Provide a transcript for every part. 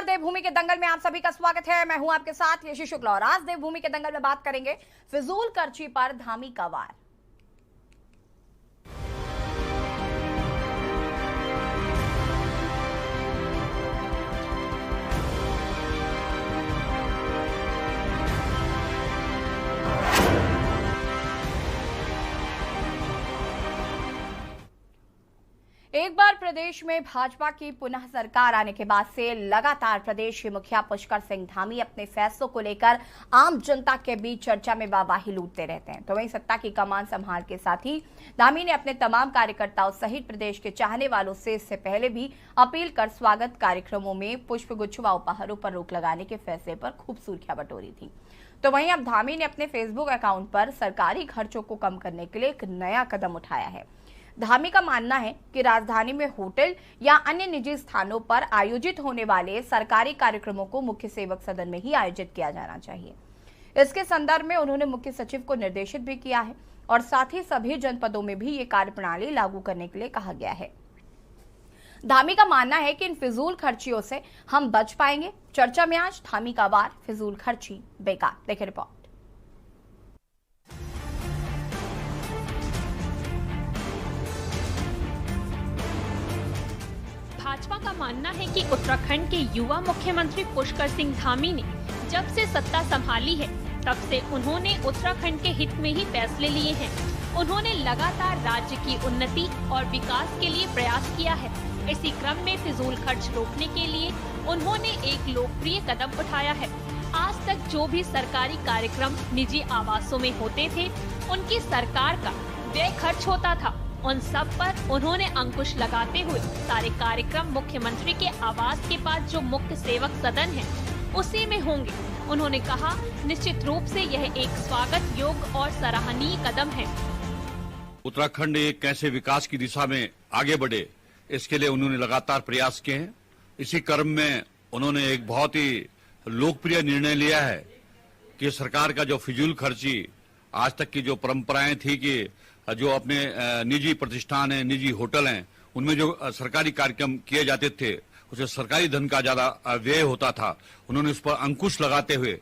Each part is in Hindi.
नमस्कार, देवभूमि के दंगल में आप सभी का स्वागत है। मैं हूं आपके साथ यशी शुक्ला और आज देवभूमि के दंगल में बात करेंगे फिजूल खर्ची पर धामी का वार। एक बार प्रदेश में भाजपा की पुनः सरकार आने के बाद से लगातार प्रदेश के मुखिया पुष्कर सिंह धामी अपने फैसलों को लेकर आम जनता के बीच चर्चा में वाहवाही लूटते रहते हैं। तो वहीं सत्ता की कमान संभाल के साथ ही धामी ने अपने तमाम कार्यकर्ताओं सहित प्रदेश के चाहने वालों से इससे पहले भी अपील कर स्वागत कार्यक्रमों में पुष्प गुच्छ व उपहारों पर रोक लगाने के फैसले पर खूब सुर्खियां बटोरी थी। तो वहीं अब धामी ने अपने फेसबुक अकाउंट पर सरकारी खर्चों को कम करने के लिए एक नया कदम उठाया है। धामी का मानना है कि राजधानी में होटल या अन्य निजी स्थानों पर आयोजित होने वाले सरकारी कार्यक्रमों को मुख्य सेवक सदन में ही आयोजित किया जाना चाहिए। इसके संदर्भ में उन्होंने मुख्य सचिव को निर्देशित भी किया है और साथ ही सभी जनपदों में भी ये कार्यप्रणाली लागू करने के लिए कहा गया है। धामी का मानना है कि इन फिजूल खर्चियों से हम बच पाएंगे। चर्चा में आज धामी का वार, फिजूल खर्ची बेकार। देखिए रिपोर्ट। भाजपा का मानना है कि उत्तराखंड के युवा मुख्यमंत्री पुष्कर सिंह धामी ने जब से सत्ता संभाली है तब से उन्होंने उत्तराखंड के हित में ही फैसले लिए हैं। उन्होंने लगातार राज्य की उन्नति और विकास के लिए प्रयास किया है। इसी क्रम में फिजूल खर्च रोकने के लिए उन्होंने एक लोकप्रिय कदम उठाया है। आज तक जो भी सरकारी कार्यक्रम निजी आवासों में होते थे, उनकी सरकार का व्यय खर्च होता था। उन सब पर उन्होंने अंकुश लगाते हुए सारे कार्यक्रम मुख्यमंत्री के आवास के पास जो मुख्य सेवक सदन है उसी में होंगे। उन्होंने कहा, निश्चित रूप से यह एक स्वागत योग्य और सराहनीय कदम है। उत्तराखंड एक कैसे विकास की दिशा में आगे बढ़े, इसके लिए उन्होंने लगातार प्रयास किए हैं। इसी क्रम में उन्होंने एक बहुत ही लोकप्रिय निर्णय लिया है कि सरकार का जो फिजूल खर्ची आज तक की जो परंपराएं थी कि जो अपने निजी प्रतिष्ठान हैं, निजी होटल हैं, उनमें जो सरकारी कार्यक्रम किए जाते थे उसे सरकारी धन का ज्यादा व्यय होता था। उन्होंने उस पर अंकुश लगाते हुए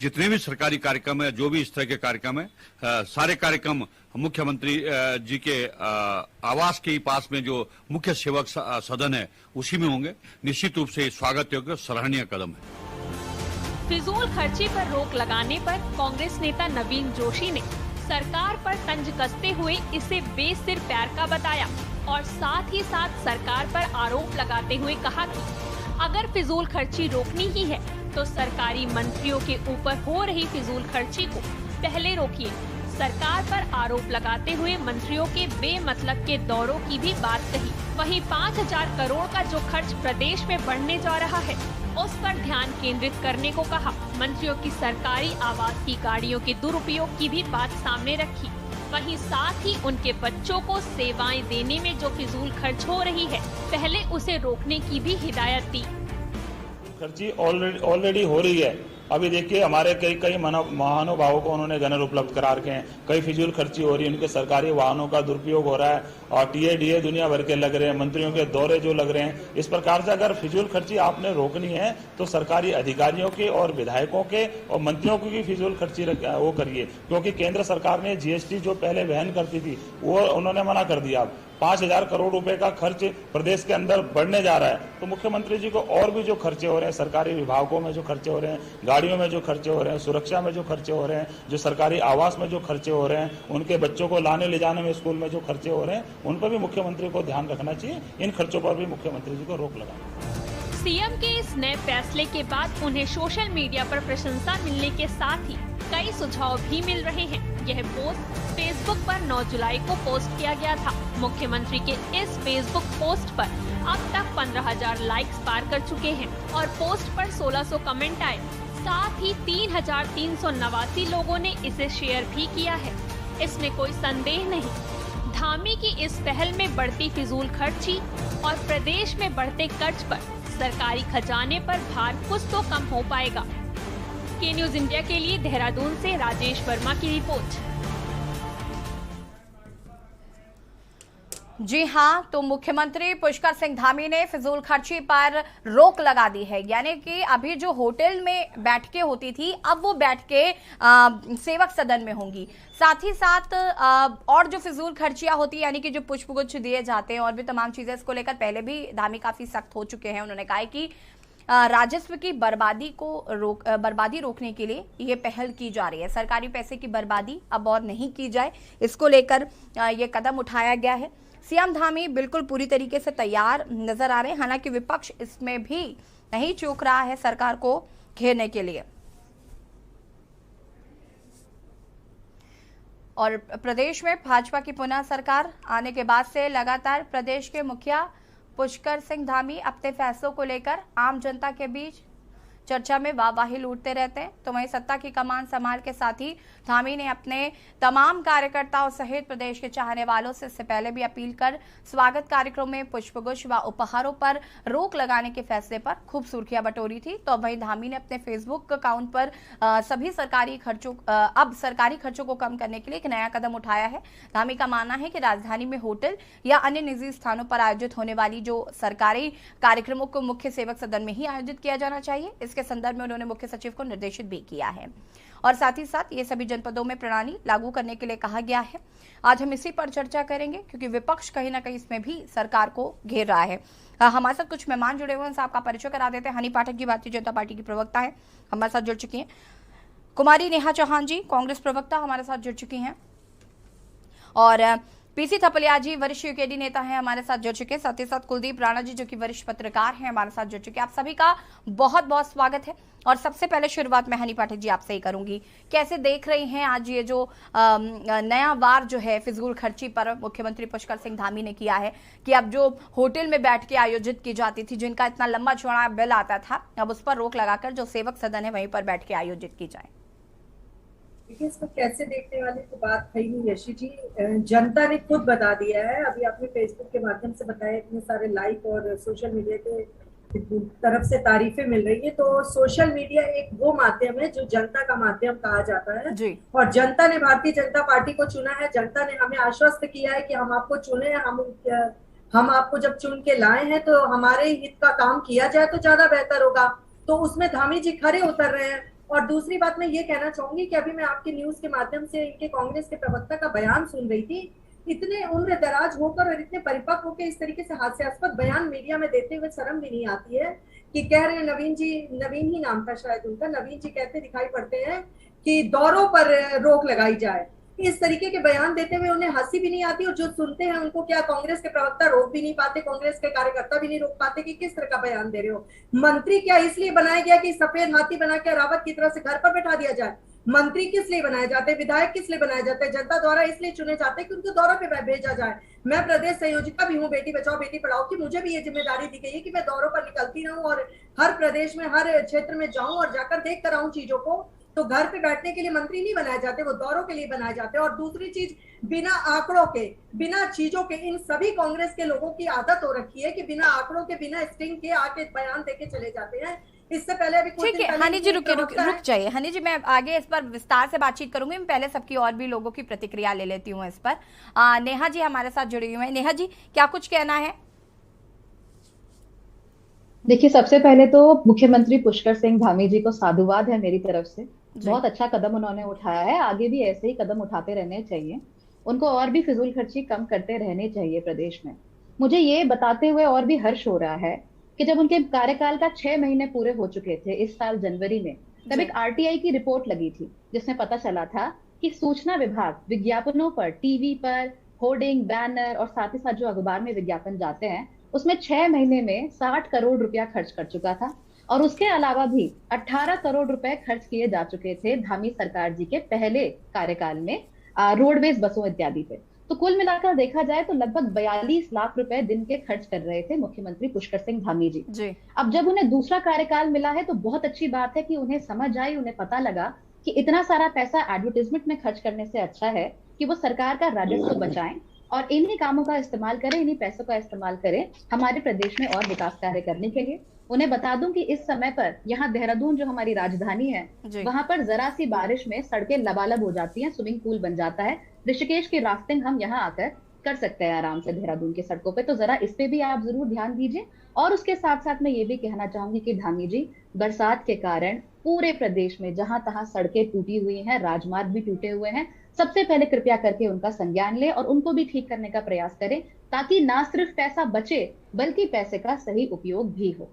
जितने भी सरकारी कार्यक्रम है, जो भी इस तरह के कार्यक्रम है, सारे कार्यक्रम मुख्यमंत्री जी के आवास के पास में जो मुख्य सेवक सदन है उसी में होंगे। निश्चित रूप से स्वागत योग्य सराहनीय कदम है। फिजूल खर्ची पर रोक लगाने पर कांग्रेस नेता नवीन जोशी ने सरकार पर तंज कसते हुए इसे बेसिर पैर का बताया और साथ ही साथ सरकार पर आरोप लगाते हुए कहा कि अगर फिजूल खर्ची रोकनी ही है तो सरकारी मंत्रियों के ऊपर हो रही फिजूल खर्ची को पहले रोकिए। सरकार पर आरोप लगाते हुए मंत्रियों के बेमतलब के दौरों की भी बात कही। वहीं 5,000 करोड़ का जो खर्च प्रदेश में बढ़ने जा रहा है उस पर ध्यान केंद्रित करने को कहा। मंत्रियों की सरकारी आवास की गाड़ियों के दुरुपयोग की भी बात सामने रखी। वहीं साथ ही उनके बच्चों को सेवाएं देने में जो फिजूल खर्च हो रही है पहले उसे रोकने की भी हिदायत दी। खर्ची ऑलरेडी हो रही है। अभी देखिए, हमारे कई महानुभावों को उन्होंने गनर उपलब्ध करा रखे हैं। कई फिजूल खर्ची हो रही है, उनके सरकारी वाहनों का दुरुपयोग हो रहा है और टीए दुनिया भर के लग रहे हैं, मंत्रियों के दौरे जो लग रहे हैं। इस प्रकार से अगर फिजूल खर्ची आपने रोकनी है तो सरकारी अधिकारियों के और विधायकों के और मंत्रियों की भी फिजूल खर्ची वो करिए, क्योंकि केंद्र सरकार ने जीएसटी जो पहले वहन करती थी वो उन्होंने मना कर दिया। 5,000 करोड़ रुपए का खर्च प्रदेश के अंदर बढ़ने जा रहा है, तो मुख्यमंत्री जी को और भी जो खर्चे हो रहे हैं, सरकारी विभागों में जो खर्चे हो रहे हैं, गाड़ियों में जो खर्चे हो रहे हैं, सुरक्षा में जो खर्चे हो रहे हैं, जो सरकारी आवास में जो खर्चे हो रहे हैं, उनके बच्चों को लाने ले जाने में स्कूल में जो खर्चे हो रहे हैं, उन पर भी मुख्यमंत्री को ध्यान रखना चाहिए। इन खर्चों पर भी मुख्यमंत्री जी को रोक लगाना। सीएम के इस नए फैसले के बाद उन्हें सोशल मीडिया पर प्रशंसा मिलने के साथ ही कई सुझाव भी मिल रहे हैं। यह पोस्ट फेसबुक पर 9 जुलाई को पोस्ट किया गया था। मुख्यमंत्री के इस फेसबुक पोस्ट पर अब तक 15,000 लाइक्स पार कर चुके हैं और पोस्ट पर 1,600 कमेंट आए। साथ ही 3,389 लोगों ने इसे शेयर भी किया है। इसमें कोई संदेह नहीं, धामी की इस पहल में बढ़ती फिजूल खर्ची और प्रदेश में बढ़ते कर्ज पर सरकारी खजाने पर भार कुछ तो कम हो पाएगा। के न्यूज इंडिया के लिए देहरादून से राजेश वर्मा की रिपोर्ट। जी हाँ, तो मुख्यमंत्री पुष्कर सिंह धामी ने फिजूल खर्ची पर रोक लगा दी है। यानी कि अभी जो होटल में बैठकें होती थी, अब वो बैठकें सेवक सदन में होंगी। साथ ही साथ और जो फिजूल खर्चियां होती है, यानी कि जो पुष्पगुच्छ दिए जाते हैं और भी तमाम चीजें, इसको लेकर पहले भी धामी काफी सख्त हो चुके हैं। उन्होंने कहा है कि राजस्व की बर्बादी रोकने के लिए ये पहल की जा रही है। सरकारी पैसे की बर्बादी अब और नहीं की जाए, इसको लेकर ये कदम उठाया गया है। सीएम धामी बिल्कुल पूरी तरीके से तैयार नजर आ रहे हैं, हालांकि विपक्ष इसमें भी नहीं चूक रहा है सरकार को घेरने के लिए। और प्रदेश में भाजपा की पुनः सरकार आने के बाद से लगातार प्रदेश के मुखिया पुष्कर सिंह धामी अपने फैसलों को लेकर आम जनता के बीच चर्चा में वाहवाही लूटते रहते हैं। तो वहीं सत्ता की कमान संभाल के साथ ही धामी ने अपने तमाम कार्यकर्ताओं सहित प्रदेश के चाहने वालों से इससे पहले भी अपील कर स्वागत कार्यक्रम में पुष्पगुच्छ व उपहारों पर रोक लगाने के फैसले पर खूब सुर्खियां बटोरी थी। तो वहीं धामी ने अपने फेसबुक अकाउंट पर सभी सरकारी खर्चों को कम करने के लिए एक नया कदम उठाया है। धामी का मानना है कि राजधानी में होटल या अन्य निजी स्थानों पर आयोजित होने वाली जो सरकारी कार्यक्रमों को मुख्य सेवक सदन में ही आयोजित किया जाना चाहिए। इसके संदर्भ में उन्होंने मुख्य सचिव को निर्देशित भी किया है और साथ ही साथ ये सभी जनपदों में प्रणाली लागू करने के लिए कहा गया है। आज हम इसी पर चर्चा करेंगे क्योंकि विपक्ष कहीं ना कहीं इसमें भी सरकार को घेर रहा है। हमारे साथ कुछ मेहमान जुड़े हुए हैं, उनसे आपका परिचय करा देते हैं। हनी पाठक जी भारतीय जनता पार्टी की प्रवक्ता है, हमारे साथ जुड़ चुकी हैं। कुमारी नेहा चौहान जी कांग्रेस प्रवक्ता हमारे साथ जुड़ चुकी हैं और पीसी थपलिया जी वरिष्ठ यूकेडी नेता हैं, हमारे साथ जुड़ चुके हैं। साथ ही साथ कुलदीप राणा जी जो कि वरिष्ठ पत्रकार हैं, हमारे साथ जुड़ चुके हैं। आप सभी का बहुत बहुत स्वागत है। और सबसे पहले शुरुआत में हनी पाठक जी आपसे ही करूंगी, कैसे देख रही हैं आज ये जो नया वार जो है फिजूल खर्ची पर मुख्यमंत्री पुष्कर सिंह धामी ने किया है कि अब जो होटल में बैठ के आयोजित की जाती थी, जिनका इतना लंबा चौड़ा बिल आता था, अब उस पर रोक लगाकर जो सेवक सदन है वहीं पर बैठ के आयोजित की जाए। देखिए, इसको कैसे देखने वाले तो बात है ही नहीं यशी जी। जनता ने खुद बता दिया है, अभी आपने फेसबुक के माध्यम से बताया, इतने सारे लाइक और सोशल मीडिया के तरफ से तारीफें मिल रही है। तो सोशल मीडिया एक वो माध्यम है जो जनता का माध्यम कहा जाता है जी। और जनता ने भारतीय जनता पार्टी को चुना है। जनता ने हमें आश्वस्त किया है कि हम आपको चुने, हम आपको जब चुन के लाए हैं तो हमारे हित का काम किया जाए तो ज्यादा बेहतर होगा। तो उसमें धामी जी खरे उतर रहे हैं। और दूसरी बात मैं ये कहना चाहूंगी कि अभी मैं आपके न्यूज के माध्यम से इनके कांग्रेस के प्रवक्ता का बयान सुन रही थी। इतने उम्र दराज होकर और इतने परिपक्व होकर इस तरीके से हास्यास्पद बयान मीडिया में देते हुए शर्म भी नहीं आती है कि कह रहे हैं नवीन ही नाम था शायद उनका, नवीन जी कहते दिखाई पड़ते हैं कि दौरों पर रोक लगाई जाए। इस तरीके के बयान देते हुए उन्हें हंसी भी नहीं आती और जो सुनते हैं उनको क्या कांग्रेस के प्रवक्ता रोक भी नहीं पाते, कांग्रेस के कार्यकर्ता भी नहीं रोक पाते कि किस तरह का बयान दे रहे हो। मंत्री क्या इसलिए बनाया गया कि सफेद हाथी बना के रावत की तरह से घर पर बैठा दिया जाए? मंत्री किस लिए बनाए जाते हैं, विधायक किस लिए बनाए जाते हैं? जनता द्वारा इसलिए चुने जाते हैं कि उनको दौरा पे भेजा जाए। मैं प्रदेश संयोजिका भी हूँ बेटी बचाओ बेटी पढ़ाओ की, मुझे भी ये जिम्मेदारी दी गई है कि मैं दौरों पर निकलती रहूं और हर प्रदेश में हर क्षेत्र में जाऊं और जाकर देख कर आऊं चीजों को। तो घर पे बैठने के लिए मंत्री नहीं बनाए जाते, वो दौरों के लिए बनाए जाते हैं। और दूसरी चीज, बिना आंकड़ों के, बिना चीजों के, इन सभी कांग्रेस के लोगों की आदत हो रखी है कि बिना आंकड़ों के, बिना स्ट्रिंग के आके बयान देके चले जाते हैं। इससे पहले अभी ठीक है हनी जी, रुक जाइए हनी जी, मैं आगे इस पर विस्तार से बातचीत करूंगी। मैं पहले सबकी और भी लोगों की प्रतिक्रिया ले लेती हूँ इस पर। नेहा जी हमारे साथ जुड़ी हुई है। नेहा जी, क्या कुछ कहना है? देखिए, सबसे पहले तो मुख्यमंत्री पुष्कर सिंह धामी जी को साधुवाद है मेरी तरफ से। बहुत अच्छा कदम उन्होंने उठाया है, आगे भी ऐसे ही कदम उठाते रहने चाहिए। उनको और भी फिजूल खर्ची कम करते रहने चाहिए प्रदेश में। मुझे ये बताते हुए और भी हर्ष हो रहा है कि जब उनके कार्यकाल का 6 महीने पूरे हो चुके थे इस साल जनवरी में, तब एक आरटीआई की रिपोर्ट लगी थी जिसमें पता चला था कि सूचना विभाग विज्ञापनों पर, टीवी पर होर्डिंग, बैनर और साथ ही साथ जो अखबार में विज्ञापन जाते हैं उसमें 6 महीने में 60 करोड़ रुपया खर्च कर चुका था। और उसके अलावा भी 18 करोड़ रुपए खर्च किए जा चुके थे धामी सरकार जी के पहले कार्यकाल में रोडवेज बसों इत्यादि पे। तो कुल मिलाकर देखा जाए तो लगभग 42 लाख रुपए दिन के खर्च कर रहे थे मुख्यमंत्री पुष्कर सिंह धामी जी। अब जब उन्हें दूसरा कार्यकाल मिला है तो बहुत अच्छी बात है कि उन्हें समझ आई, उन्हें पता लगा कि इतना सारा पैसा एडवर्टाइजमेंट में खर्च करने से अच्छा है कि वो सरकार का राजस्व बचाएं और इन्हीं कामों का इस्तेमाल करें, इन्हीं पैसों का इस्तेमाल करें हमारे प्रदेश में और विकास कार्य करने के लिए। उन्हें बता दूं कि इस समय पर यहाँ देहरादून जो हमारी राजधानी है, वहां पर जरा सी बारिश में सड़कें लबालब हो जाती हैं, स्विमिंग पूल बन जाता है। ऋषिकेश की राफ्टिंग हम यहाँ आकर कर सकते हैं आराम से देहरादून की सड़कों पे। तो जरा इस पे भी आप जरूर ध्यान दीजिए। और उसके साथ साथ मैं ये भी कहना चाहूंगी कि धामी जी, बरसात के कारण पूरे प्रदेश में जहां तहां सड़कें टूटी हुई हैं, राजमार्ग भी टूटे हुए हैं, सबसे पहले कृपया करके उनका संज्ञान ले और उनको भी ठीक करने का प्रयास करें, ताकि ना सिर्फ पैसा बचे बल्कि पैसे का सही उपयोग भी हो।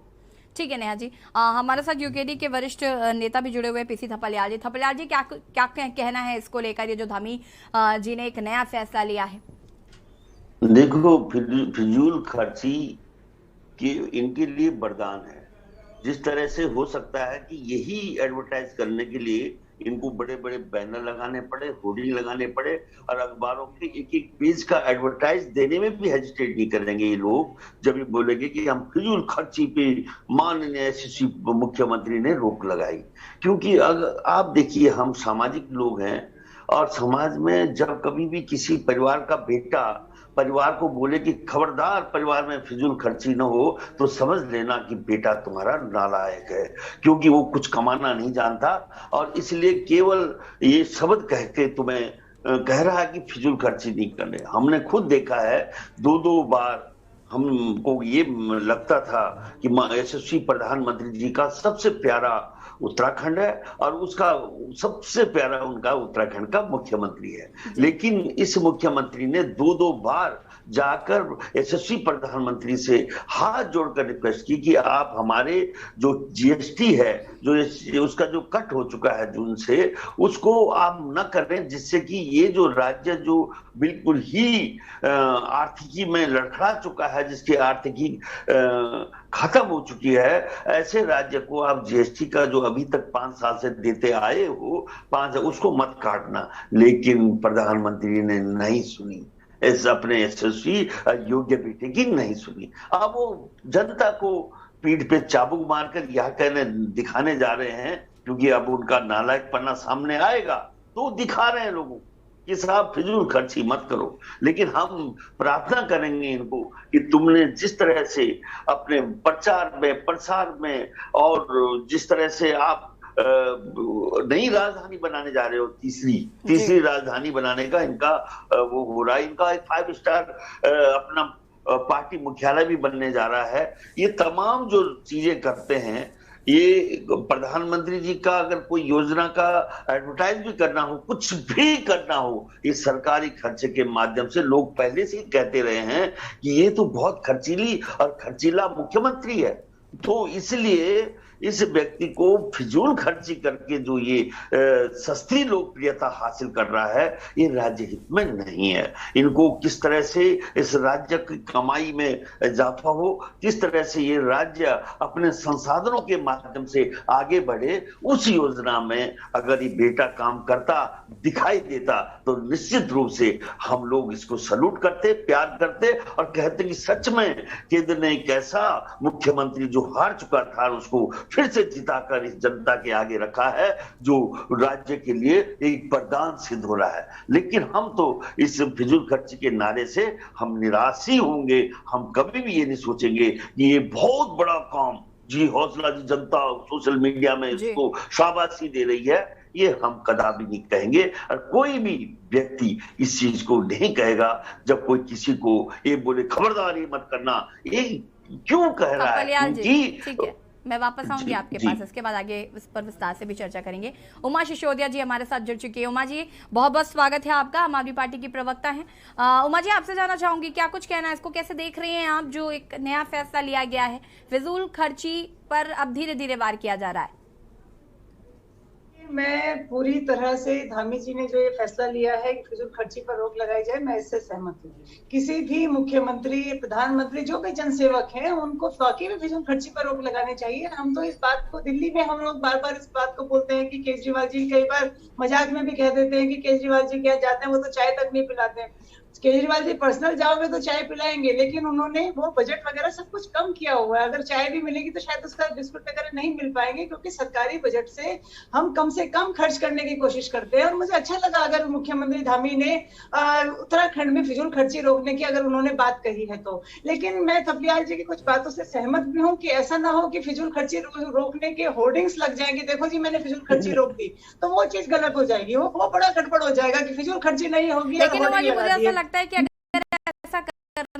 ठीक है नेहा जी। हमारे साथ यूकेडी के वरिष्ठ नेता भी जुड़े हुए हैं, पीसी थपलियाल जी। थपलियाल जी, क्या कहना है इसको लेकर, ये जो धामी जी ने एक नया फैसला लिया है? देखो, फिजूल खर्ची की इनके लिए वरदान है। जिस तरह से हो सकता है कि यही एडवर्टाइज करने के लिए इनको बड़े बड़े बैनर लगाने पड़े, होर्डिंग लगाने पड़े, और अखबारों के एक एक पेज का एडवर्टाइज देने में भी हेजिटेट नहीं करेंगे ये लोग, जब ये बोलेंगे कि हम फिजूल खर्ची पे माननीय यशस्वी मुख्यमंत्री ने रोक लगाई। क्योंकि अगर आप देखिए, हम सामाजिक लोग हैं, और समाज में जब कभी भी किसी परिवार का बेटा परिवार को बोले कि खबरदार परिवार में फिजूल खर्ची न हो, तो समझ लेना कि बेटा तुम्हारा नालायक है, क्योंकि वो कुछ कमाना नहीं जानता, और इसलिए केवल ये शब्द कह के तुम्हें कह रहा है कि फिजूल खर्ची नहीं करने। हमने खुद देखा है, दो बार हमको ये लगता था कि यशस्वी प्रधानमंत्री जी का सबसे प्यारा उत्तराखंड है, और उसका सबसे प्यारा उनका उत्तराखंड का मुख्यमंत्री है। लेकिन इस मुख्यमंत्री ने दो बार जाकर यशस्वी प्रधानमंत्री से हाथ जोड़कर रिक्वेस्ट की कि आप हमारे जो जीएसटी है, जो उसका जो कट हो चुका है जून से, उसको आप न करें, जिससे कि ये जो राज्य जो बिल्कुल ही आर्थिकी में लड़खड़ा चुका है, जिसकी आर्थिकी खत्म हो चुकी है, ऐसे राज्य को आप जीएसटी का जो अभी तक 5 साल से देते आए हो, उसको मत काटना। लेकिन प्रधानमंत्री ने नहीं सुनी, इस अपने यशस्वी योग्य बेटे की नहीं सुनी। अब वो जनता को पीठ पे चाबुक मारकर यह कहने दिखाने जा रहे हैं, क्योंकि अब उनका नालायकपना सामने आएगा, तो दिखा रहे हैं लोगों कि साहब फिजूल खर्ची मत करो। लेकिन हम प्रार्थना करेंगे इनको कि तुमने जिस तरह से अपने प्रचार में, प्रसार में, और जिस तरह से आप नई राजधानी बनाने जा रहे हो, तीसरी राजधानी बनाने का इनका वो हो रहा है। इनका एक 5 स्टार अपना पार्टी मुख्यालय भी बनने जा रहा है। ये तमाम जो चीजें करते हैं, ये प्रधानमंत्री जी का अगर कोई योजना का एडवर्टाइज भी करना हो, कुछ भी करना हो, ये सरकारी खर्चे के माध्यम से, लोग पहले से ही कहते रहे हैं कि ये तो बहुत खर्चीली और खर्चीला मुख्यमंत्री है। तो इसलिए इस व्यक्ति को फिजूल खर्ची करके जो ये सस्ती लोकप्रियता हासिल कर रहा है, ये राज्य हित में नहीं है। इनको किस तरह से इस राज्य की कमाई में इजाफा हो, किस तरह से ये राज्य अपने संसाधनों के माध्यम से आगे बढ़े, उस योजना में अगर ये बेटा काम करता दिखाई देता, तो निश्चित रूप से हम लोग इसको सैल्यूट करते, प्यार करते, और कहते कि सच में केंद्र ने एक ऐसा मुख्यमंत्री जो हार चुका था, उसको फिर से जिताकर इस जनता के आगे रखा है, जो राज्य के लिए एक वरदान सिद्ध हो रहा है। लेकिन हम तो इस फिजूल खर्ची के नारे से हम निराश ही होंगे। हम कभी भी ये नहीं सोचेंगे कि ये बहुत बड़ा काम, जी हौसला जी, जनता सोशल मीडिया में इसको शाबाशी दे रही है, ये हम कदापि नहीं कहेंगे। और कोई भी व्यक्ति इस चीज को नहीं कहेगा जब कोई किसी को ये बोले खबरदार ये मत करना। ये क्यों कह रहा है? ठीक है, मैं वापस आऊंगी आपके पास, इसके बाद आगे इस पर विस्तार से भी चर्चा करेंगे। उमा सिसोदिया जी हमारे साथ जुड़ चुकी है। उमा जी, बहुत बहुत स्वागत है आपका, आम आदमी पार्टी की प्रवक्ता हैं। उमा जी, आपसे जानना चाहूंगी, क्या कुछ कहना है, इसको कैसे देख रही हैं आप, जो एक नया फैसला लिया गया है, फिजूल खर्ची पर अब धीरे धीरे वार किया जा रहा है? मैं पूरी तरह से धामी जी ने जो ये फैसला लिया है कि फिजूल खर्ची पर रोक लगाई जाए, मैं इससे सहमत हूँ। किसी भी मुख्यमंत्री, प्रधानमंत्री, जो भी जनसेवक हैं, उनको वाकई में फिजूल खर्ची पर रोक लगानी चाहिए। हम तो इस बात को, दिल्ली में हम लोग बार बार इस बात को बोलते हैं कि केजरीवाल जी, कई बार मजाक में भी कह देते हैं कि केजरीवाल जी क्या जाते हैं, वो तो चाय तक नहीं पिलाते हैं। केजरीवाल जी पर्सनल जाओगे तो चाय पिलाएंगे, लेकिन उन्होंने वो बजट वगैरह सब कुछ कम किया हुआ है। अगर चाय भी मिलेगी तो शायद उसका बिस्कुट वगैरह नहीं मिल पाएंगे, क्योंकि सरकारी बजट से हम कम से कम खर्च करने की कोशिश करते हैं। और मुझे अच्छा लगा अगर मुख्यमंत्री धामी ने उत्तराखंड में फिजूल खर्ची रोकने की अगर उन्होंने बात कही है तो। लेकिन मैं थपलियाल जी की कुछ बातों से सहमत भी हूँ कि ऐसा ना हो कि फिजूल खर्ची रोकने के होर्डिंग्स लग जाएंगे, देखो जी मैंने फिजूल खर्ची रोक दी, तो वो चीज गलत हो जाएगी, वो बड़ा गड़बड़ हो जाएगा कि फिजूल खर्ची नहीं होगी। लेकिन मुझे ऐसा लगता है कि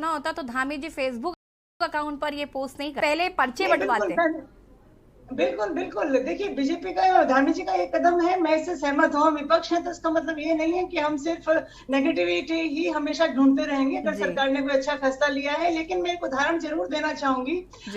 करना होता तो धामी जी फेसबुक अकाउंट पर ये पोस्ट नहीं कर, पहले पर्चे बंटवाते। बिल्कुल बिल्कुल, देखिए बीजेपी का, धामी जी का ये कदम है, मैं इससे सहमत हूँ। विपक्ष है तो इसका मतलब ये नहीं है कि हम सिर्फ नेगेटिविटी ही हमेशा ढूंढते रहेंगे। अगर सरकार ने कोई अच्छा फैसला लिया है, लेकिन मैं एक उदाहरण जरूर देना चाहूंगी।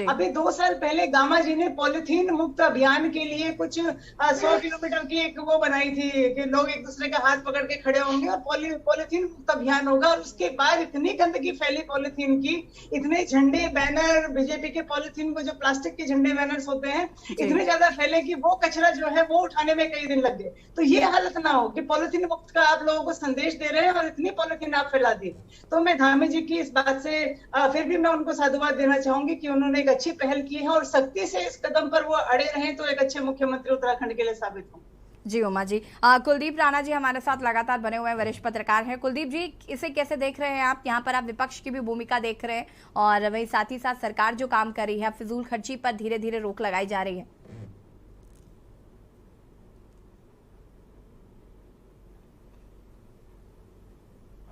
अभी 2 साल पहले गामा जी ने पॉलिथीन मुक्त अभियान के लिए कुछ 100 किलोमीटर की एक वो बनाई थी कि लोग एक दूसरे का हाथ पकड़ के खड़े होंगे और पॉलिथीन मुक्त अभियान होगा। और उसके बाद इतनी गंदगी फैली पॉलिथीन की, इतने झंडे बैनर बीजेपी के पॉलिथीन को, जो प्लास्टिक के झंडे बैनर्स होते हैं, इतने ज्यादा फैले कि वो कचरा जो है वो उठाने में कई दिन लग गए। तो ये हालत ना हो कि पॉलिथीन मुक्त का आप लोगों को संदेश दे रहे हैं और इतनी पॉलिथीन आप फैला दी। तो मैं धामी जी की इस बात से फिर भी मैं उनको साधुवाद देना चाहूंगी कि उन्होंने एक अच्छी पहल की है और सख्ती से इस कदम पर वो अड़े रहे तो एक अच्छे मुख्यमंत्री उत्तराखंड के लिए साबित हों। जी उमा जी, कुलदीप राणा जी हमारे साथ लगातार बने हुए वरिष्ठ पत्रकार हैं। कुलदीप जी, इसे कैसे देख रहे हैं आप? यहाँ पर आप विपक्ष की भी भूमिका देख रहे हैं और वही साथ ही साथ सरकार जो काम कर रही है, फिजूल खर्ची पर धीरे धीरे रोक लगाई जा रही है।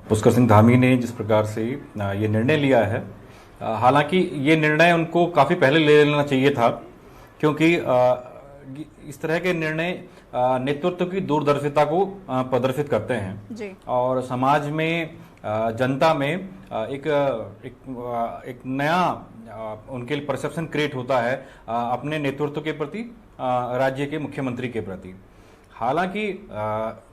पुष्कर सिंह धामी ने जिस प्रकार से ये निर्णय लिया है, हालांकि ये निर्णय उनको काफी पहले ले लेना चाहिए था, क्योंकि इस तरह के निर्णय नेतृत्व की दूरदर्शिता को प्रदर्शित करते हैं जी। और समाज में, जनता में एक नया उनके लिए परसेप्शन क्रिएट होता है अपने नेतृत्व के प्रति, राज्य के मुख्यमंत्री के प्रति। हालांकि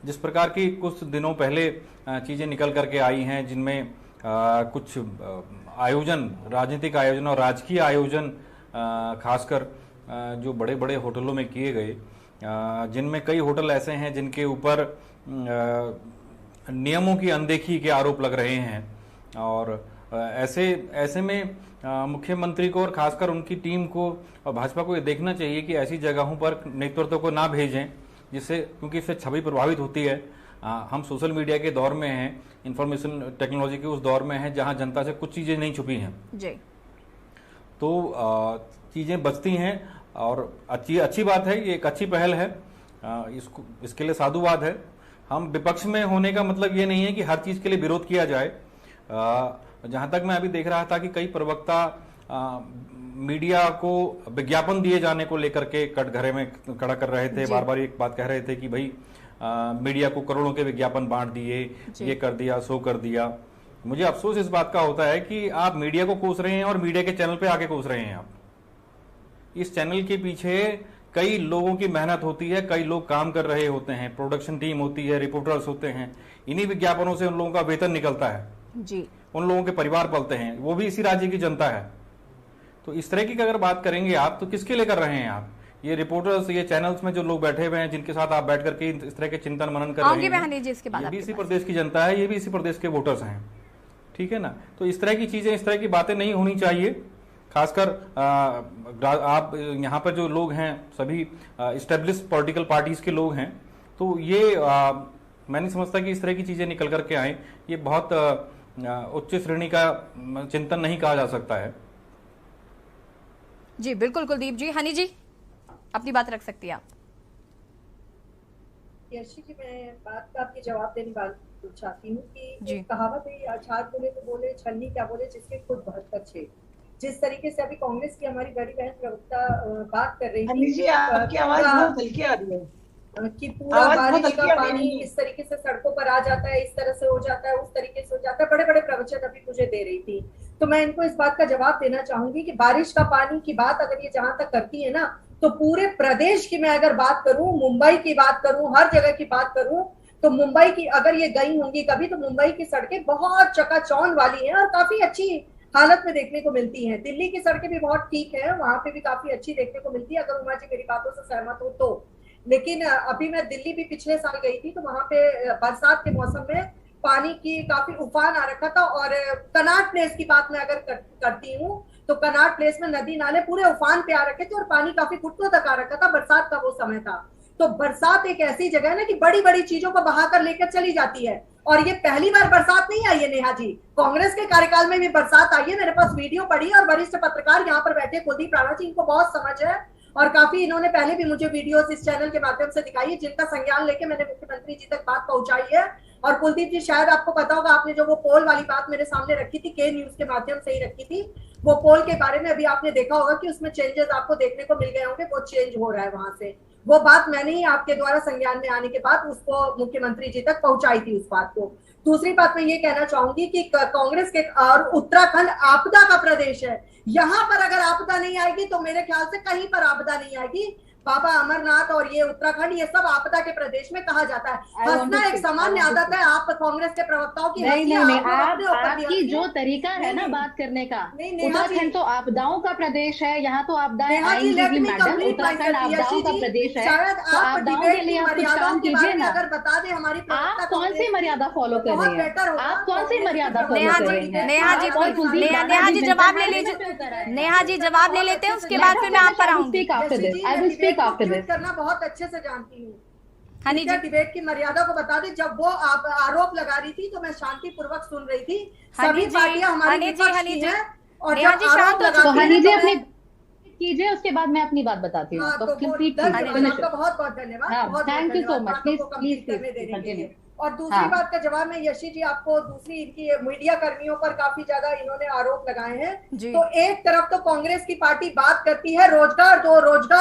जिस प्रकार की कुछ दिनों पहले चीजें निकल करके आई हैं, जिनमें कुछ आयोजन, राजनीतिक आयोजन और राजकीय आयोजन खासकर जो बड़े बड़े होटलों में किए गए, जिनमें कई होटल ऐसे हैं जिनके ऊपर नियमों की अनदेखी के आरोप लग रहे हैं। और ऐसे में मुख्यमंत्री को और खासकर उनकी टीम को और भाजपा को ये देखना चाहिए कि ऐसी जगहों पर नेतृत्व को ना भेजें, जिससे, क्योंकि इससे छवि प्रभावित होती है। हम सोशल मीडिया के दौर में हैं, इंफॉर्मेशन टेक्नोलॉजी के उस दौर में हैं जहां जनता से कुछ चीजें नहीं छुपी हैं जी। तो चीजें बचती हैं और अच्छी बात है, ये एक अच्छी पहल है, इसके लिए साधुवाद है। हम विपक्ष में होने का मतलब ये नहीं है कि हर चीज के लिए विरोध किया जाए। जहां तक मैं अभी देख रहा था कि कई प्रवक्ता मीडिया को विज्ञापन दिए जाने को लेकर के कटघरे में खड़ा कर रहे थे, बार बार एक बात कह रहे थे कि भाई मीडिया को करोड़ों के विज्ञापन बांट दिए, ये कर दिया, सो कर दिया। मुझे अफसोस इस बात का होता है कि आप मीडिया को कोस रहे हैं और मीडिया के चैनल पे आके कोस रहे हैं। आप इस चैनल के पीछे कई लोगों की मेहनत होती है, कई लोग काम कर रहे होते हैं, प्रोडक्शन टीम होती है, रिपोर्टर्स होते हैं। इन्हीं विज्ञापनों से उन लोगों का वेतन निकलता है जी, उन लोगों के परिवार पलते हैं, वो भी इसी राज्य की जनता है। तो इस तरह की अगर बात करेंगे आप, तो किसके लिए कर रहे हैं आप? ये रिपोर्टर्स, ये चैनल्स में जो लोग बैठे हुए हैं, जिनके साथ आप बैठ करके इस तरह के चिंतन मनन कर रहे हैं, ये भी इसी प्रदेश की जनता है, ये भी इसी प्रदेश के वोटर्स हैं, ठीक है ना। तो इस तरह की चीजें, इस तरह की बातें नहीं होनी चाहिए। खासकर आप यहाँ पर जो लोग हैं सभी एस्टेब्लिश्ड पॉलिटिकल पार्टीज के लोग हैं, तो ये मैं नहीं समझता कि इस तरह की चीजें निकल करके आए। ये बहुत उच्च श्रेणी का चिंतन नहीं कहा जा सकता है। जी बिल्कुल कुलदीप जी। हनी जी, अपनी बात रख सकती हैं आप। यशी जी, मैं बात का आपकी जवाब देने वाली चाहती हूँ कि कहावत है, अचार बोले तो बोले, छलनी क्या बोले जिसके खुद 72 छेद। जिस तरीके से अभी कांग्रेस की हमारी बड़ी बहन प्रवक्ता बात कर रही थी जी, आपकी आवाज बहुत हल्की आ रही है कि पूरा बारिश का पानी इस तरीके से सड़कों पर आ जाता है, इस तरह से हो जाता है, उस तरीके से हो जाता है, बड़े बड़े प्रवचन अभी मुझे दे रही थी। तो मैं इनको इस बात का जवाब देना चाहूंगी कि बारिश का पानी की बात अगर ये जहां तक करती है ना, तो पूरे प्रदेश की मैं अगर बात करूं, मुंबई की बात करूं, हर जगह की बात करूं, तो मुंबई की अगर ये गई होंगी कभी, तो मुंबई की सड़कें बहुत चकाचौंध वाली हैं और काफी अच्छी हालत में देखने को मिलती हैं। दिल्ली की सड़कें भी बहुत ठीक है, वहां पे भी काफी अच्छी देखने को मिलती है, अगर उमा जी मेरी बातों से सहमत हो तो। लेकिन अभी मैं दिल्ली भी पिछले साल गई थी, तो वहां पे बरसात के मौसम में पानी की काफी उफान आ रखा था। और कनाट प्लेस की बात मैं अगर करती हूँ, तो कनाट प्लेस में नदी नाले पूरे उफान पे आ रखे थे और पानी काफी घुटनों तक आ रखा था। बरसात का वो समय था। तो बरसात एक ऐसी जगह है ना कि बड़ी बड़ी चीजों को बहाकर लेकर चली जाती है। और ये पहली बार बरसात नहीं आई है नेहा जी, कांग्रेस के कार्यकाल में भी बरसात आई है। मेरे पास वीडियो पड़ी और वरिष्ठ पत्रकार यहाँ पर बैठे कुलदीप राणा जी, इनको बहुत समझ है और काफी इन्होंने पहले भी मुझे वीडियोस इस चैनल के माध्यम से दिखाई है, जिनका संज्ञान लेके मैंने मुख्यमंत्री जी तक बात पहुंचाई है। और कुलदीप जी शायद आपको पता होगा, आपने जो वो पोल वाली बात मेरे सामने रखी थी, के न्यूज के माध्यम से ही रखी थी, वो पोल के बारे में अभी आपने देखा होगा कि उसमें चेंजेस आपको देखने को मिल गए होंगे, वो चेंज हो रहा है वहां से। वो बात मैंने ही आपके द्वारा संज्ञान में आने के बाद उसको मुख्यमंत्री जी तक पहुंचाई थी उस बात को। दूसरी बात मैं ये कहना चाहूंगी कि कांग्रेस के और उत्तराखंड आपदा का प्रदेश है, यहाँ पर अगर आपदा नहीं आएगी तो मेरे ख्याल से कहीं पर आपदा नहीं आएगी। बाबा अमरनाथ और ये उत्तराखंड, ये सब आपदा के प्रदेश में कहा जाता है। हंसना एक सामान्य आदत है, आप कांग्रेस के प्रवक्ताओं की नहीं, आपकी जो तरीका है ना बात करने का, उत्तराखंड तो आपदाओं का प्रदेश है, यहाँ तो आपदाएं आएंगी भी मैडम, उत्तराखंड आपदाओं का प्रदेश है, तो आपदाओं के लिए आप कुछ काम कीजिए ना। अगर बता दे हमारी, आप कौन सी मर्यादा फॉलो कर रहे हैं, आप कौन सी मर्यादा फॉलो कर रहे हैं? नेहा जी जवाब ले लीजिए, नेहा जी जवाब ले लेते हैं, उसके बाद फिर मैं आप पर आऊंगी। करना बहुत अच्छे से जानती हूँ। हनी जी डिबेट की मर्यादा को बता दे। जब वो आप आरोप लगा रही थी तो मैं शांति पूर्वक सुन रही थी। सभी पार्टियां हमारी विपक्ष की हैं, और जब आरोप लगाती हनी जी अपने कीजिए, उसके बाद मैं अपनी बात बताती हूँ। आपका बहुत बहुत धन्यवाद, thank you so much, please. और दूसरी बात का जवाब मैं यशी जी आपको, दूसरी इनकी मीडिया कर्मियों पर काफी ज्यादा इन्होंने आरोप लगाए हैं। तो एक तरफ तो कांग्रेस की पार्टी बात करती है रोजगार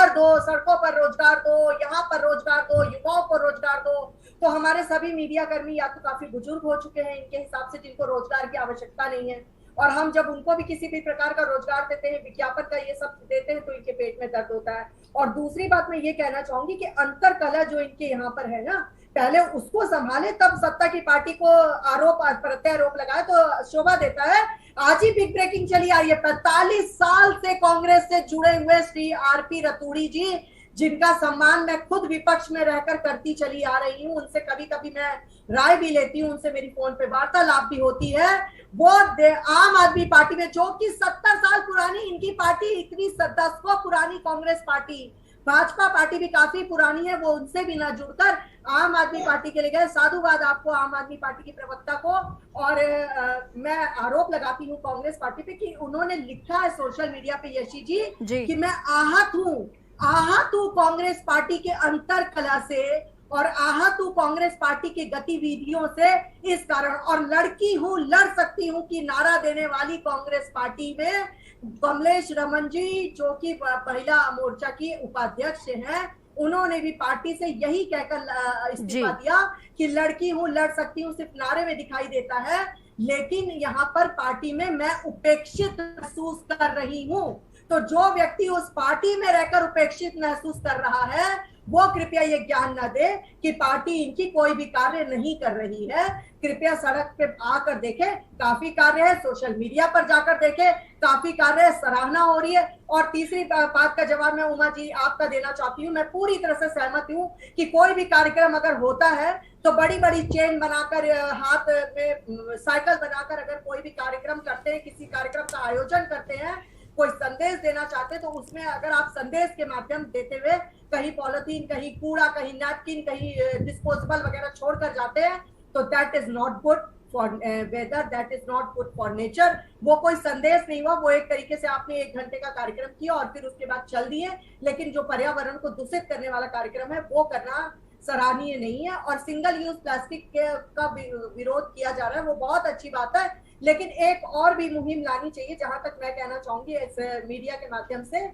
दो, सड़कों पर रोजगार दो, यहाँ पर रोजगार दो, युवाओं को रोजगार दो। तो हमारे सभी मीडिया कर्मी या तो काफी बुजुर्ग हो चुके हैं इनके हिसाब से, जिनको रोजगार की आवश्यकता नहीं है, और हम जब उनको भी किसी भी प्रकार का रोजगार देते हैं, विज्ञापन का ये सब देते हैं, तो इनके पेट में दर्द होता है। और दूसरी बात मैं ये कहना चाहूंगी कि अंतर कलह जो इनके यहाँ पर है ना, पहले उसको संभाले, तब सत्ता की पार्टी को आरोप प्रत्यारोप लगाए तो शोभा देता है। आज ही बिग ब्रेकिंग चली आ रही है, 45 साल से कांग्रेस से जुड़े हुए श्री आरपी रतूड़ी जी, जिनका सम्मान मैं खुद विपक्ष में रहकर करती चली आ रही हूँ, उनसे कभी कभी मैं राय भी लेती हूँ, उनसे मेरी फोन पे वार्तालाप भी होती है। वो आम आदमी पार्टी में, जो कि 70 साल पुरानी इनकी पार्टी, इतनी 10 पुरानी कांग्रेस पार्टी, भाजपा पार्टी भी काफी पुरानी है, वो उनसे भी ना जुड़कर आम आदमी पार्टी के लिए गए। साधुवाद आपको, आम आदमी पार्टी की प्रवक्ता को। और मैं आरोप लगाती हूँ कांग्रेस पार्टी पे कि उन्होंने लिखा है सोशल मीडिया पे यशी जी कि मैं आहत हूँ कांग्रेस पार्टी के अंतर कला से, और आहत हूँ कांग्रेस पार्टी की गतिविधियों से, इस कारण, और लड़ सकती हूँ कि नारा देने वाली कांग्रेस पार्टी में कमलेश रमन जी, जो कि महिला मोर्चा की उपाध्यक्ष हैं, उन्होंने भी पार्टी से यही कहकर इस्तीफा दिया कि लड़की हूँ, लड़ सकती हूँ, सिर्फ नारे में दिखाई देता है, लेकिन यहाँ पर पार्टी में मैं उपेक्षित महसूस कर रही हूँ। तो जो व्यक्ति उस पार्टी में रहकर उपेक्षित महसूस कर रहा है, वो कृपया ये ज्ञान न दे कि पार्टी इनकी कोई भी कार्य नहीं कर रही है। कृपया सड़क पे आकर देखे, काफी कार्य है, सोशल मीडिया पर जाकर देखे, काफी कार्य है, सराहना हो रही है। और तीसरी बात का जवाब मैं उमा जी आपका देना चाहती हूँ। मैं पूरी तरह से सहमत हूँ कि कोई भी कार्यक्रम अगर होता है तो बड़ी बड़ी चेन बनाकर, हाथ में साइकिल बनाकर अगर कोई भी कार्यक्रम करते हैं, किसी कार्यक्रम का आयोजन करते हैं, कोई संदेश देना चाहते हैं, तो उसमें अगर आप संदेश के माध्यम देते हुए कहीं पॉलिथीन, कहीं कूड़ा, कहीं नैपकिन, कहीं डिस्पोजेबल वगैरह छोड़कर जाते हैं, तो that is not good for weather, that is not good for nature. वो कोई संदेश नहीं हुआ, वो एक तरीके से आपने 1 घंटे का कार्यक्रम किया और फिर उसके बाद चल दिए। लेकिन जो पर्यावरण को दूषित करने वाला कार्यक्रम है, वो करना सराहनीय नहीं है। और सिंगल यूज प्लास्टिक का विरोध किया जा रहा है, वो बहुत अच्छी बात है, लेकिन एक और भी मुहिम लानी चाहिए, जहां तक मैं कहना चाहूंगी इस मीडिया के माध्यम से,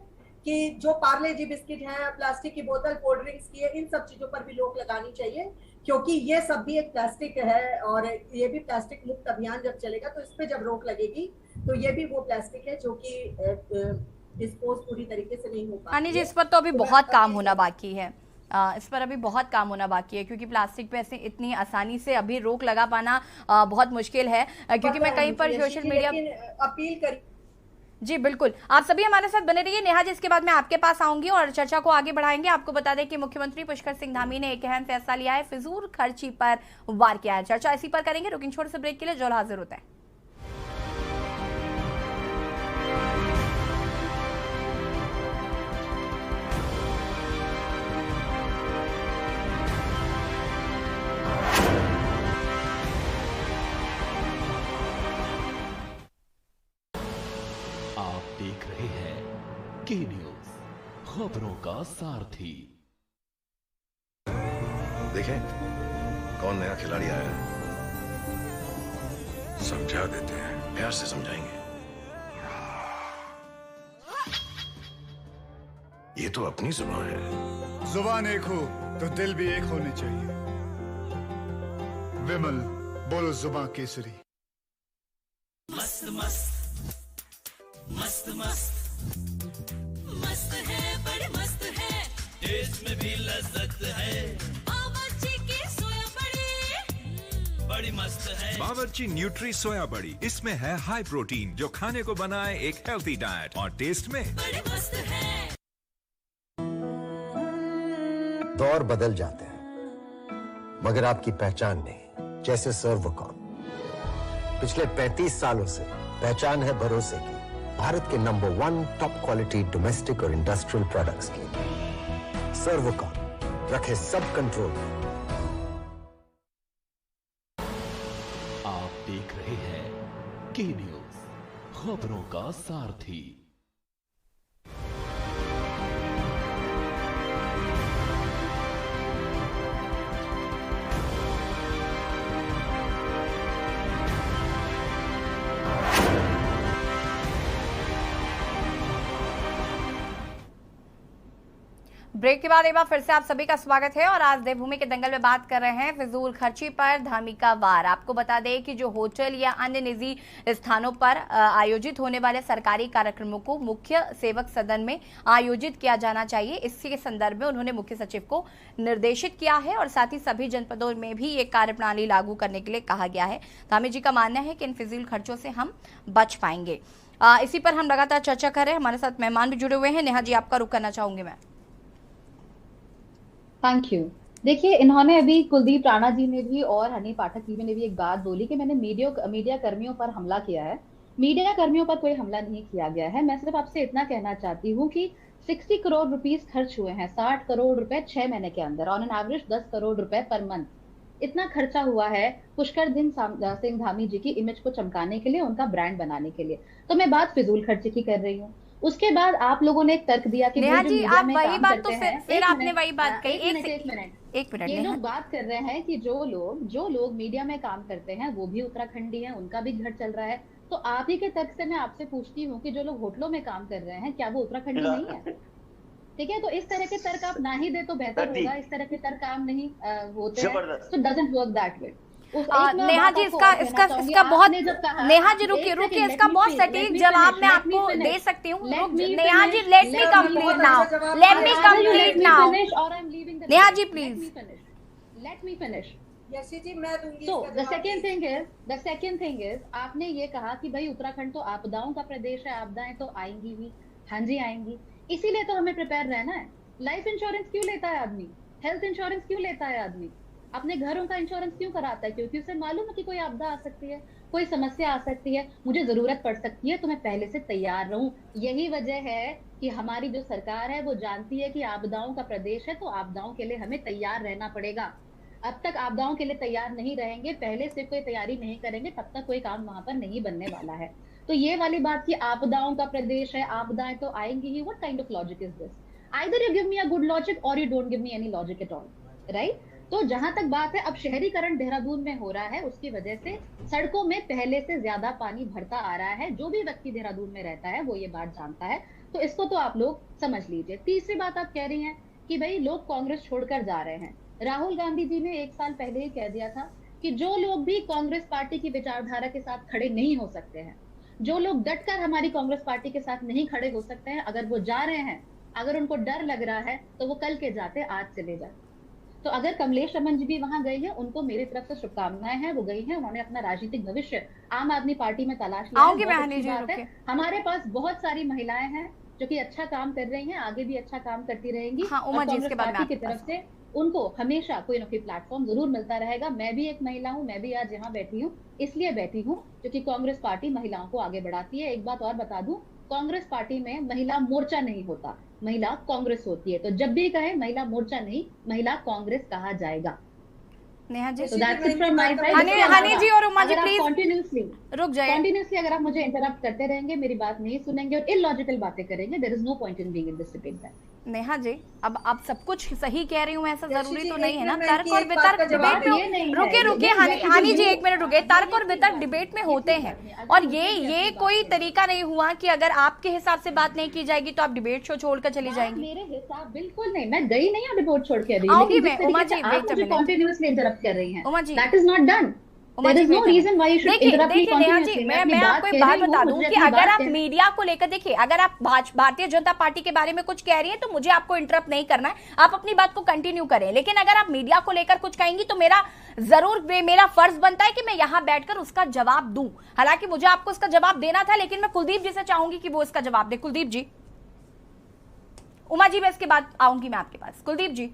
कि जो पार्ले जी बिस्किट है, प्लास्टिक की बोतल, कोल्ड ड्रिंक्स की है, इन सब चीजों पर भी रोक लगानी चाहिए, क्योंकि ये सब भी एक प्लास्टिक है, और ये भी प्लास्टिक मुक्त अभियान जब चलेगा तो इस पे जब रोक लगेगी तो ये भी वो प्लास्टिक है जो कि डिस्पोज पूरी तरीके से नहीं हो पाती। हनी जी, इस पर तो अभी बहुत काम होना बाकी है, इस पर अभी बहुत काम होना बाकी है, क्योंकि प्लास्टिक पे ऐसे इतनी आसानी से अभी रोक लगा पाना बहुत मुश्किल है, क्योंकि मैं कहीं पर सोशल मीडिया अपील कर। जी बिल्कुल, आप सभी हमारे साथ बने रहिए। नेहा जी, इसके बाद मैं आपके पास आऊंगी और चर्चा को आगे बढ़ाएंगे। आपको बता दें कि मुख्यमंत्री पुष्कर सिंह धामी ने एक अहम फैसला लिया है, फिजूल खर्ची पर वार किया है। चर्चा इसी पर करेंगे, लेकिन छोटे से ब्रेक के लिए जो हाजिर होता है। देख रहे हैं के न्यूज, खबरों का सारथी। देखें कौन नया खिलाड़ी आया है। समझा देते हैं, प्यार से समझाएंगे। ये तो अपनी जुबान है। जुबान एक हो तो दिल भी एक होने चाहिए। विमल, बोलो जुबान केसरी। मस्त मस्त मस्त मस्त मस्त है, बड़ी मस्त है, टेस्ट में भी लज्जत है। बावर्ची की सोया बड़ी मस्त है। बावर्ची न्यूट्री सोया बड़ी, इसमें है हाई प्रोटीन जो खाने को बनाए एक हेल्थी डाइट, और टेस्ट में बड़ी मस्त है। दौर बदल जाते हैं मगर आपकी पहचान नहीं। जैसे सर्वोकॉम पिछले 35 सालों से पहचान है भरोसे की, भारत के नंबर 1 टॉप क्वालिटी डोमेस्टिक और इंडस्ट्रियल प्रोडक्ट्स की। सर्वोकॉम रखे सब कंट्रोल में। आप देख रहे हैं के न्यूज, खबरों का सारथी। ब्रेक के बाद एक बार फिर से आप सभी का स्वागत है और आज देवभूमि के दंगल में बात कर रहे हैं फिजूल खर्ची पर धामी का वार। आपको बता दें कि जो होटल या अन्य निजी स्थानों पर आयोजित होने वाले सरकारी कार्यक्रमों को मुख्य सेवक सदन में आयोजित किया जाना चाहिए, इसी के संदर्भ में उन्होंने मुख्य सचिव को निर्देशित किया है और साथ ही सभी जनपदों में भी ये कार्यप्रणाली लागू करने के लिए कहा गया है। धामी जी का मानना है कि इन फिजूल खर्चों से हम बच पाएंगे। इसी पर हम लगातार चर्चा कर रहे हैं। हमारे साथ मेहमान भी जुड़े हुए हैं। नेहा जी, आपका रुख करना चाहूंगी मैं। Thank you. देखिए, इन्होंने अभी कुलदीप राणा जी ने भी और हनी पाठक जी ने भी एक बात बोली कि मैंने मीडिया कर्मियों पर हमला किया है। मीडिया कर्मियों पर कोई हमला नहीं किया गया है। मैं सिर्फ आपसे इतना कहना चाहती हूँ कि 60 करोड़ रुपीस खर्च हुए हैं, 60 करोड़ रुपए 6 महीने के अंदर, ऑन एन एवरेज 10 करोड़ रुपए पर मंथ। इतना खर्चा हुआ है पुष्कर सिंह धामी जी की इमेज को चमकाने के लिए, उनका ब्रांड बनाने के लिए। तो मैं बात फिजूल खर्चे की कर रही हूँ। उसके बाद आप लोगों ने एक तर्क दिया कि नेहा जी, आप वही बात तो फिर आपने वही बात कही। एक मिनट ये लोग बात कर रहे हैं कि जो लोग मीडिया में काम करते हैं वो भी उत्तराखंडी हैं, उनका भी घर चल रहा है। तो आप ही के तर्क से मैं आपसे पूछती हूँ कि जो लोग होटलों में काम कर रहे हैं क्या वो उत्तराखंडी नहीं है? ठीक है, तो इस तरह के तर्क आप ना ही दे तो बेहतर होगा। इस तरह के तर्क काम नहीं होते हैं, तो doesn't work that way. Neha ji, इसका बहुत, नेहा जी रुकिए, इसका बहुत सटीक जवाब मैं आपको दे सकती हूँ। Neha ji, let me complete now. Neha ji please let me finish. So the second thing is आपने ये कहा कि भाई उत्तराखंड तो आपदाओं का प्रदेश है, आपदाएं तो आएंगी भी। हाँ जी आएंगी, इसीलिए तो हमें प्रिपेयर रहना है। लाइफ इंश्योरेंस क्यों लेता है आदमी? हेल्थ इंश्योरेंस क्यों लेता है आदमी? अपने घरों का इंश्योरेंस क्यों कराता है? क्योंकि उसे मालूम है कि कोई आपदा आ सकती है, कोई समस्या आ सकती है, मुझे जरूरत पड़ सकती है, तो मैं पहले से तैयार रहूं। यही वजह है कि हमारी जो सरकार है वो जानती है कि आपदाओं का प्रदेश है, तो आपदाओं के लिए हमें तैयार रहना पड़ेगा। अब तक आपदाओं के लिए तैयार नहीं रहेंगे, पहले से कोई तैयारी नहीं करेंगे, तब तक कोई काम वहां पर नहीं बनने वाला है। तो ये वाली बात कि आपदाओं का प्रदेश है, आपदाएं तो आएंगी ही, what kind of logic is this? Either you give me a good logic or you don't give me any logic at all, right? तो जहां तक बात है, अब शहरीकरण देहरादून में हो रहा है, उसकी वजह से सड़कों में पहले से ज्यादा पानी भरता आ रहा है। जो भी व्यक्ति देहरादून में रहता है वो ये बात जानता है, तो इसको तो आप लोग समझ लीजिए। तीसरी बात आप कह रही हैं कि भाई लोग कांग्रेस छोड़कर जा रहे हैं। राहुल गांधी जी ने 1 साल पहले ही कह दिया था कि जो लोग भी कांग्रेस पार्टी की विचारधारा के साथ खड़े नहीं हो सकते हैं, जो लोग डटकर हमारी कांग्रेस पार्टी के साथ नहीं खड़े हो सकते हैं, अगर वो जा रहे हैं, अगर उनको डर लग रहा है, तो वो कल के जाते आज चले जाए। तो अगर कमलेश रमन जी भी वहां गई है, उनको मेरी तरफ से शुभकामनाएं हैं। वो गई हैं, उन्होंने अपना राजनीतिक भविष्य आम आदमी पार्टी में तलाश लिया है। हमारे पास बहुत सारी महिलाएं हैं जो कि अच्छा काम कर रही हैं, आगे भी अच्छा काम करती रहेंगी। कांग्रेस पार्टी की तरफ से उनको हमेशा कोई ना कोई प्लेटफॉर्म जरूर मिलता रहेगा। मैं भी एक महिला हूँ, मैं भी आज यहाँ बैठी हूँ, इसलिए बैठी हूँ क्योंकि कांग्रेस पार्टी महिलाओं को आगे बढ़ाती है। एक बात और बता दूं, कांग्रेस पार्टी में महिला मोर्चा नहीं होता, महिला कांग्रेस होती है। तो जब भी कहे महिला मोर्चा नहीं, महिला कांग्रेस कहा जाएगा। Neha ji, So that's it from my side. Honey जी और उमा जी अगर आप प्लीज continuously रुक अगर आप मुझे इंटरप्ट करते रहेंगे, मेरी बात नहीं सुनेंगे और इलॉजिकल बातें करेंगे, there is no point in being in this debate back. Neha ji, अब आप सब कुछ सही कह रही हूँ, ऐसा जरूरी तो जी, नहीं है ना। एक तर्क मिनट और की एक बात वितर्क का जवाब डिबेट ये नहीं में है। रुके ये हनी जी 1 मिनट रुके। तर्क और वितर्क डिबेट में होते हैं और ये कोई तरीका नहीं हुआ कि अगर आपके हिसाब से बात नहीं की जाएगी तो आप डिबेट शो छोड़कर चली जाएंगी। मेरे हिसाब बिल्कुल नहीं, मैं गई नहीं हूं डिबेट छोड़ के। आऊंगी मैं, उमा जी, आप मुझे कंटिन्यूअसली इंटरप्ट कर रही हैं। Uma ji, that is not done. There is no reason why you should interrupt me continuously. मैं आपको एक बात बता दूं कि अगर आप मीडिया को लेकर देखिए, अगर आप भारतीय जनता पार्टी के बारे में कुछ कह रही हैं तो मुझे आपको इंटरप्ट नहीं करना है, आप अपनी बात को कंटिन्यू करें। लेकिन अगर आप मीडिया को लेकर कुछ कहेंगी तो मेरा फर्ज बनता है कि मैं यहाँ बैठकर उसका जवाब दूं। हालांकि मुझे आपको उसका जवाब देना था, लेकिन मैं कुलदीप जी से चाहूंगी कि वो इसका जवाब दे। कुलदीप जी, उमा जी, मैं इसके बाद आऊंगी मैं आपके पास। कुलदीप जी,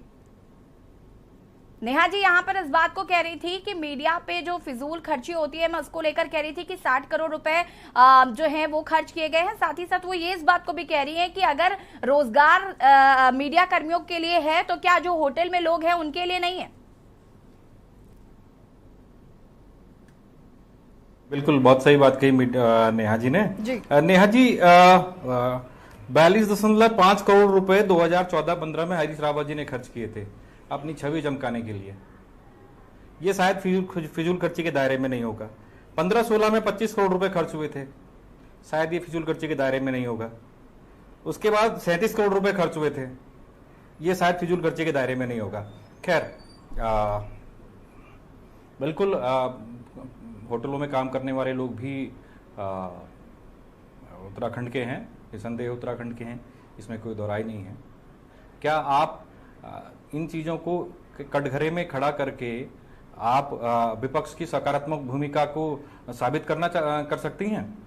नेहा जी यहाँ पर इस बात को कह रही थी कि मीडिया पे जो फिजूल खर्ची होती है, मैं उसको लेकर कह रही थी कि 60 करोड़ रुपए जो है वो खर्च किए गए हैं। साथ ही साथ वो ये इस बात को भी कह रही है कि अगर रोजगार मीडिया कर्मियों के लिए है तो क्या जो होटल में लोग हैं उनके लिए नहीं है? बिल्कुल, बहुत सही बात कही नेहा जी ने। नेहा जी, 42.5 करोड़ रुपए 2014-15 में हरीश रावत जी ने खर्च किए थे अपनी छवि चमकाने के लिए। ये शायद फिजूल खर्ची के दायरे में नहीं होगा। 15-16 में 25 करोड़ रुपए खर्च हुए थे, शायद ये फिजूल खर्ची के दायरे में नहीं होगा। उसके बाद 37 करोड़ रुपए खर्च हुए थे, ये शायद फिजूल खर्ची के दायरे में नहीं होगा। खैर, बिल्कुल होटलों में काम करने वाले लोग भी उत्तराखंड के हैं, निसंदेह उत्तराखंड के हैं, इसमें कोई दोहराई नहीं है। क्या आप इन चीजों को कटघरे में खड़ा करके आप विपक्ष की सकारात्मक भूमिका को साबित कर सकती हैं?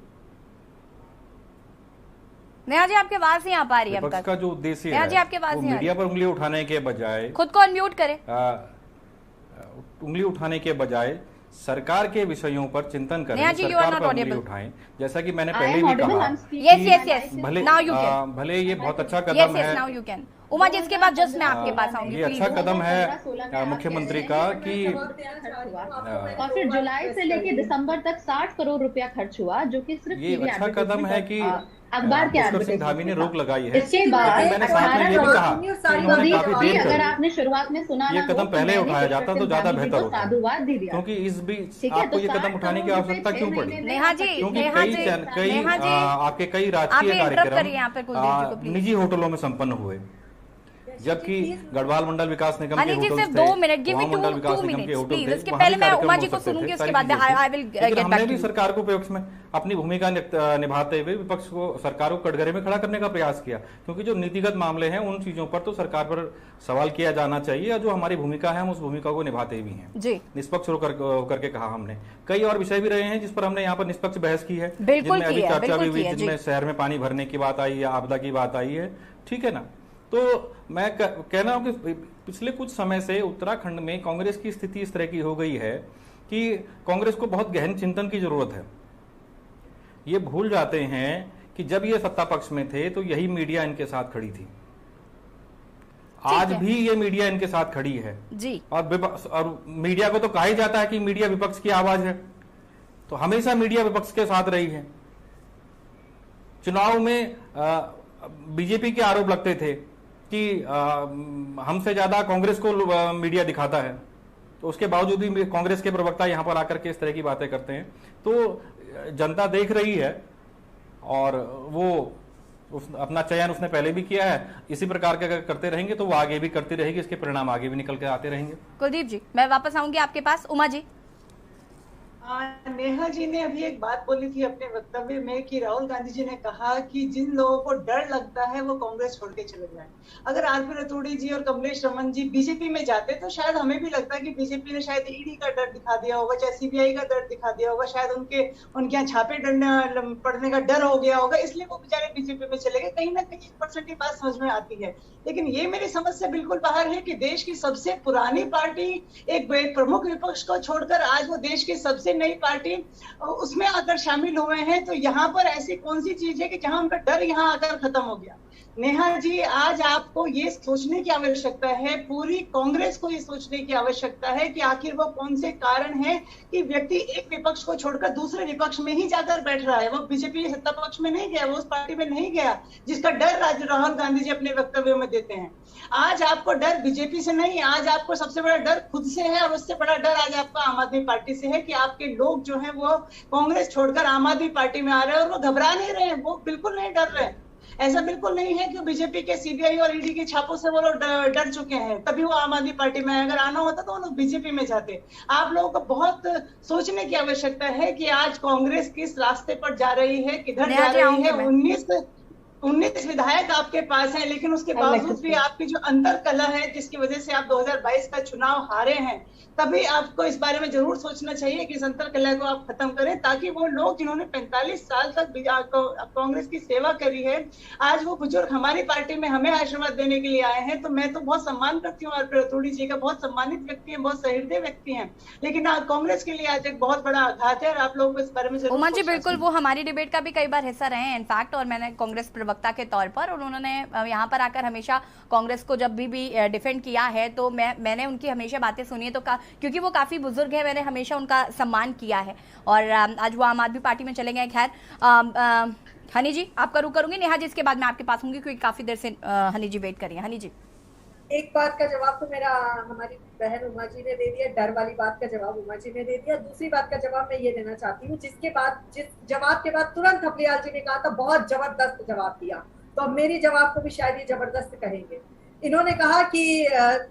नेहा जी, आपकी आवाज नहीं आ पा रही है। विपक्ष का जो उद्देश्य नेहा जी, आपकी आवाज है, नहीं मीडिया पर उंगली उठाने के बजाय, खुद को अनम्यूट करें, उंगली उठाने के बजाय सरकार के विषयों पर चिंतन करें, सरकार पर उंगली उठाएं। जैसा कि मैंने पहले भी कहा, भले ये बहुत अच्छा कदम है। उमा जी, इसके बाद जस्ट मैं आपके पास आऊंगी। ये अच्छा कदम है मुख्यमंत्री का कि और फिर जुलाई से लेके दिसंबर तक 60 करोड़ रुपया खर्च हुआ, जो कि सिर्फ ये अच्छा कदम है कि अखबार के पुष्कर सिंह धामी ने रोक लगाई है। इसके बाद मैंने साथ में ये भी कहा कि उन्होंने काफी देर अगर आपने शुरुआत में सुना ये कदम पहले उठाया जाता तो ज्यादा बेहतर होता, साधुवाद दे दिया, क्योंकि इस बीच आपको ये कदम उठाने की आवश्यकता क्यों पड़ी? नेहा जी, क्योंकि कई आपके कई राजकीय कार्यक्रम निजी होटलों में संपन्न हुए, जबकि गढ़वाल मंडल विकास निगम के होटल थे, 2 मिनट, गिव मी 2 मंडल विकास निगम के होटल थे। इसके पहले मैं उमा जी को सुनूंगी, उसके बाद आई विल गेट बैक। हमने भी सरकार को विपक्ष में अपनी भूमिका निभाते हुए विपक्ष को, सरकार को कटघरे में खड़ा करने का प्रयास किया, क्योंकि जो नीतिगत मामले हैं उन चीजों पर तो सरकार पर सवाल किया जाना चाहिए, और जो हमारी भूमिका है हम उस भूमिका को निभाते भी हैं। निष्पक्ष होकर के कहा हमने। कई और विषय भी रहे हैं जिस पर हमने यहाँ पर निष्पक्ष बहस की है, जिनमें अभी चर्चा भी हुई, जिनमें शहर में पानी भरने की बात आई या आपदा की बात आई है, ठीक है ना। तो मैं कहना हूं कि पिछले कुछ समय से उत्तराखंड में कांग्रेस की स्थिति इस तरह की हो गई है कि कांग्रेस को बहुत गहन चिंतन की जरूरत है। ये भूल जाते हैं कि जब ये सत्ता पक्ष में थे तो यही मीडिया इनके साथ खड़ी थी, आज भी ये मीडिया इनके साथ खड़ी है जी। और मीडिया को तो कहा ही जाता है कि मीडिया विपक्ष की आवाज है, तो हमेशा मीडिया विपक्ष के साथ रही है। चुनाव में बीजेपी के आरोप लगते थे कि हमसे ज्यादा कांग्रेस को मीडिया दिखाता है, तो उसके बावजूद भी कांग्रेस के प्रवक्ता यहां पर आकर के इस तरह की बातें करते हैं। तो जनता देख रही है और वो अपना चयन उसने पहले भी किया है, इसी प्रकार के अगर करते रहेंगे तो वो आगे भी करती रहेगी, इसके परिणाम आगे भी निकल के आते रहेंगे। कुलदीप जी, मैं वापस आऊंगी आपके पास। उमा जी, नेहा जी ने अभी एक बात बोली थी अपने वक्तव्य में कि राहुल गांधी जी ने कहा कि जिन लोगों को डर लगता है वो कांग्रेस छोड़ के चले जाए। अगर आरपी रतूड़ी जी और कमलेश रमन जी बीजेपी में जाते तो शायद हमें भी लगता है कि बीजेपी ने शायद ईडी का डर दिखा दिया होगा, चाहे सीबीआई का डर दिखा दिया होगा, शायद उनके यहाँ छापे पड़ने का डर हो गया होगा, इसलिए वो बेचारे बीजेपी में चले गए। कहीं ना कहीं 1% की बात समझ में आती है, लेकिन ये मेरी समझ से बिल्कुल बाहर है कि देश की सबसे पुरानी पार्टी, एक प्रमुख विपक्ष को छोड़कर आज वो देश की सबसे नई पार्टी उसमें आकर शामिल हुए हैं। तो यहाँ पर ऐसी कौन सी चीज है कि जहां उनका डर यहाँ आकर खत्म हो गया? नेहा जी, आज आपको ये सोचने की आवश्यकता है, पूरी कांग्रेस को ये सोचने की आवश्यकता है कि आखिर वो कौन से कारण है कि व्यक्ति एक विपक्ष को छोड़कर दूसरे विपक्ष में ही जाकर बैठ रहा है। वो बीजेपी सत्ता पक्ष में नहीं गया, वो उस पार्टी में नहीं गया जिसका डर राहुल गांधी जी अपने वक्तव्यों में देते हैं। आज आपको डर बीजेपी से नहीं, आज आपको सबसे बड़ा डर खुद से है, और उससे बड़ा डर आज आपका आम आदमी पार्टी से है कि आपके लोग जो है वो कांग्रेस छोड़कर आम आदमी पार्टी में आ रहे हैं, और वो घबरा नहीं रहे हैं, वो बिल्कुल नहीं डर रहे हैं। ऐसा बिल्कुल नहीं है कि बीजेपी के सीबीआई और ईडी के छापों से वो लोग डर चुके हैं, तभी वो आम आदमी पार्टी में। अगर आना होता तो वो लोग बीजेपी में जाते। आप लोगों को बहुत सोचने की आवश्यकता है कि आज कांग्रेस किस रास्ते पर जा रही है, किधर जा रही है। 19 विधायक आपके पास हैं, लेकिन उसके बावजूद भी आपकी जो अंतर कलह है, जिसकी वजह से आप 2022 का चुनाव हारे हैं, तभी आपको इस बारे में जरूर सोचना चाहिए कि इस अंतर कलह को आप खत्म करें, ताकि वो लोग जिन्होंने 45 साल तक कांग्रेस की सेवा करी है, आज वो बुजुर्ग हमारी पार्टी में हमें आशीर्वाद देने के लिए आए हैं। तो मैं तो बहुत सम्मान करती हूँ रतूड़ी जी का, बहुत सम्मानित व्यक्ति है, बहुत सहृदय व्यक्ति हैं, लेकिन कांग्रेस के लिए आज एक बहुत बड़ा आघात है, और आप लोगों को इस बारे में उमा जी बिल्कुल, वो हमारी डिबेट का भी कई बार हिस्सा रहे हैं इनफैक्ट, और मैंने कांग्रेस प्रवक्ता के तौर पर, और उन्होंने यहाँ पर आकर हमेशा कांग्रेस को जब भी डिफेंड किया है तो मैंने उनकी हमेशा बातें सुनी है, तो क्योंकि वो काफी बुजुर्ग है, मैंने हमेशा उनका सम्मान किया है, और आज वो आम आदमी पार्टी में चले गए। खैर हनी जी आपका रुख करूंगी, नेहा जी इसके बाद मैं आपके पास होंगी, क्योंकि काफी देर से हनी जी वेट कर रही है। हनी जी, एक बात का जवाब तो मेरा हमारी बहन उमा जी ने दे दिया, डर वाली बात का जवाब उमा जी ने दे दिया। दूसरी बात का जवाब मैं ये देना चाहती हूँ, जिस जवाब के बाद तुरंत थपलियाल जी ने कहा था बहुत जबरदस्त जवाब दिया, तो अब मेरी जवाब को भी शायद ये जबरदस्त कहेंगे। इन्होंने कहा कि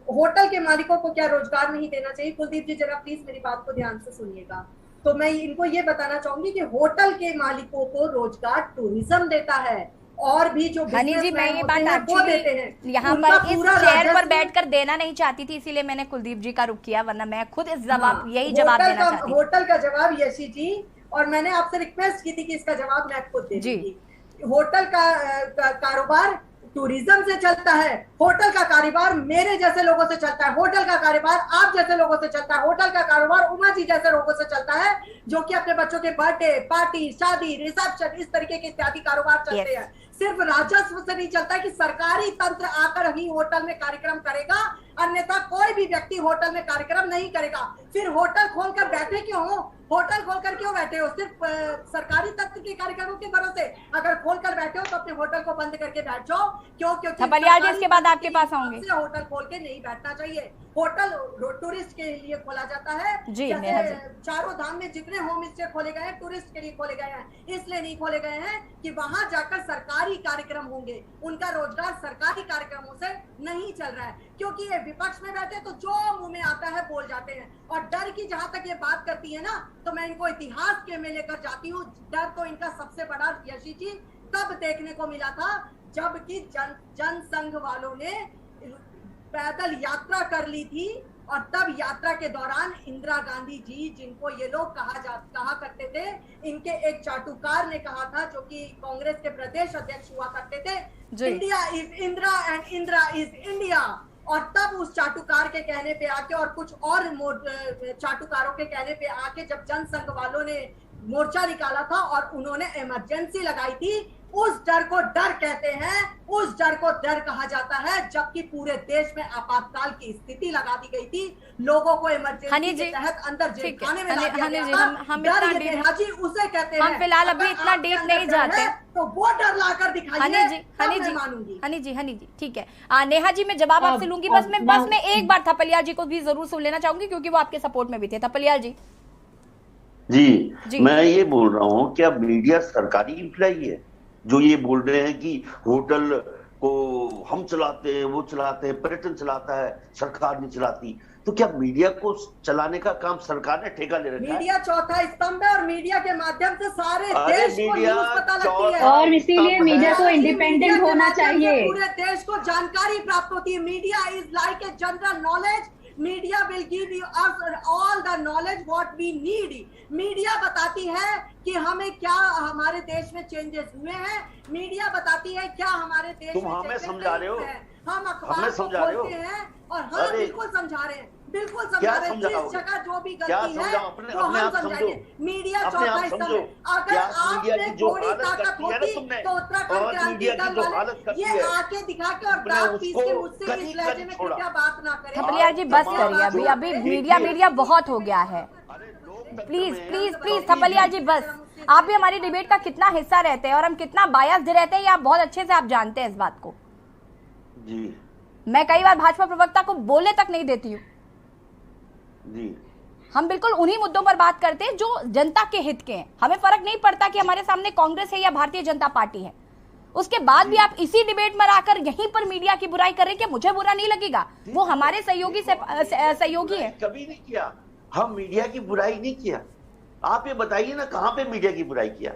होटल के मालिकों को क्या रोजगार नहीं देना चाहिए। कुलदीप जी जरा प्लीज मेरी बात को ध्यान से सुनिएगा। तो मैं इनको ये बताना चाहूंगी कि होटल के मालिकों को रोजगार टूरिज्म देता है, और भी जो हनी जी मैं ये बात एक्चुअली यहाँ पर इस चेयर पर बैठकर देना नहीं चाहती थी, इसीलिए मैंने कुलदीप जी का रुख किया, वरना मैं खुद इस यही जवाब देना चाहती थी। होटल का जवाब यशी जी, और मैंने आपसे रिक्वेस्ट की थी कि इसका जवाब मैं खुद दे दूंगी। होटल का कारोबार टूरिज्म से चलता है, होटल का कारोबार मेरे जैसे लोगों से चलता है, होटल का कारोबार आप जैसे लोगों से चलता है, होटल का कारोबार उमा जी जैसे लोगों से चलता है, जो कि अपने बच्चों के बर्थडे पार्टी, शादी, रिसेप्शन, इस तरीके के इत्यादि कारोबार चलते हैं। सिर्फ राजस्व से नहीं चलता कि सरकारी तंत्र आकर ही होटल में कार्यक्रम करेगा, अन्यथा कोई भी व्यक्ति होटल में कार्यक्रम नहीं करेगा। फिर होटल खोलकर बैठे क्यों हो? होटल खोलकर क्यों बैठे हो? सिर्फ सरकारी तंत्र के कार्यक्रमों के भरोसे अगर खोलकर बैठे हो तो अपने होटल को बंद करके बैठ जाओ। क्यों? क्योंकि इसके बाद आपके पास आऊंगे। होटल खोल के नहीं बैठना चाहिए। होटल टूरिस्ट के लिए खोला जाता है, जैसे चारों धाम में जितने होम स्टे खोले गए हैं टूरिस्ट के लिए खोले गए हैं, इसलिए नहीं खोले गए हैं कि वहां जाकर सरकारी कार्यक्रम होंगे, उनका रोजगार सरकारी कार्यक्रमों से नहीं चल रहा है। क्योंकि ये विपक्ष में बैठे तो जो मुंह में आता है बोल जाते हैं, और डर की जहां तक ये बात करती है ना, तो मैं इनको इतिहास के में लेकर जाती हूँ। डर तो इनका सबसे बड़ा यशी जी तब देखने को मिला था जबकि जनसंघ वालों ने पैदल यात्रा कर ली थी, और तब यात्रा के दौरान इंदिरा गांधी जी, जिनको ये लोग कहा करते थे, इनके एक चाटुकार ने कहा था, जो कि कांग्रेस के प्रदेश अध्यक्ष हुआ करते थे, India is Indira and Indira is India. और तब उस चाटुकार के कहने पे आके और कुछ और चाटुकारों के कहने पे आके जब जनसंघ वालों ने मोर्चा निकाला था और उन्होंने इमरजेंसी लगाई थी, उस डर को डर कहते हैं, उस डर को डर कहा जाता है। जबकि पूरे देश में आपातकाल की स्थिति लगा दी गई थी, लोगों को इमरजेंसी के तहत अंदर जेल खाने में डाल दिया गया था। डर जी उसे कहते हैं। हम फिलहाल अभी इतना डीप नहीं जाते, तो वो डर लाकर दिखाइए। हनी जी ठीक है। नेहा जी मैं जवाब आपसे लूंगी, बस मैं एक बार थपलियाल जी को भी जरूर सुन लेना चाहूंगी, क्योंकि वो आपके सपोर्ट में भी थे। थपलियाल जी। जी मैं ये बोल रहा हूँ, क्या मीडिया सरकारी इम्प्लाई है जो ये बोल रहे हैं कि होटल को हम चलाते हैं, वो चलाते हैं, पर्यटन चलाता है, सरकार नहीं चलाती? तो क्या मीडिया को चलाने का काम सरकार ने ठेका ले रखा है? मीडिया चौथा स्तंभ है, और मीडिया के माध्यम से सारे देश को न्यूज़ पता लगती है, और इसीलिए मीडिया को इंडिपेंडेंट होना चाहिए। पूरे देश को जानकारी प्राप्त होती है। Media is like a general knowledge. Media will give you all the knowledge what we need. Media बताती है कि हमें क्या हमारे देश में चेंजेस हुए हैं, मीडिया बताती है क्या हमारे देश में हमें समझा रहे हो, हम अखबार को खोलते हैं और हाँ बिल्कुल समझा रहे हैं। बिल्कुल क्या समझा रहे, जिस समझाओगे? जगह जो भी क्या गलती है समझाओ? अपने वो अपने हम आप समझो, समझाएंगे। मीडिया अपने चौथा आप स्तंभ समझो। है। अगर क्या मीडिया आपने की जो थोड़ी हालत ताकत करती है ना होती तुमने, तो उत्तराखंड और क्रांति मीडिया की दल जो वाले हालत करती ये है, आके दिखा के और तुमने दांत पीस उसको के मुझसे कहीं इस लहजे कहीं में छोड़ा। कृपया बात ना करें। थपलियाल जी बस करिए, अभी अभी मीडिया मीडिया बहुत हो गया है। प्लीज प्लीज प्लीज थपलियाल जी बस। आप भी हमारी डिबेट का कितना हिस्सा रहते हैं और हम कितना बायस्ड रहते हैं, ये आप बहुत अच्छे से आप जानते हैं इस बात को। जी मैं कई बार भाजपा प्रवक्ता को बोलने तक नहीं देती हूँ। जी हम बिल्कुल उन्हीं मुद्दों पर बात करते हैं जो जनता के हित के हैं। हमें फर्क नहीं पड़ता कि हमारे सामने कांग्रेस है या भारतीय जनता पार्टी है। उसके बाद भी आप इसी डिबेट में आकर यहीं पर मीडिया की बुराई कर रहे हैं, कि मुझे बुरा नहीं लगेगा, वो हमारे सहयोगी है। कभी नहीं किया, हम मीडिया की बुराई नहीं किया। आप ये बताइए ना, कहां पे मीडिया की बुराई किया?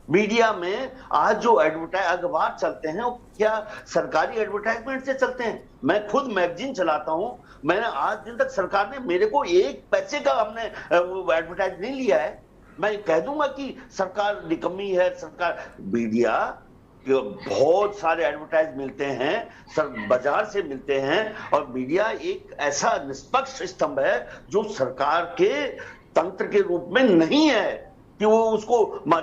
मीडिया में आज जो अखबार चलते हैं वो क्या सरकारी एडवर्टाइजमेंट से चलते हैं? मैं खुद मैगजीन चलाता हूं, मैंने आज दिन तक सरकार ने मेरे को एक पैसे का हमने एडवर्टाइज नहीं लिया है। मैं कह दूंगा कि सरकार निकम्मी है, सरकार मीडिया बहुत सारे एडवर्टाइज मिलते हैं, बाजार से मिलते हैं, और मीडिया एक ऐसा निष्पक्ष स्तंभ है जो सरकार के तंत्र के रूप में नहीं है कि वो उसको।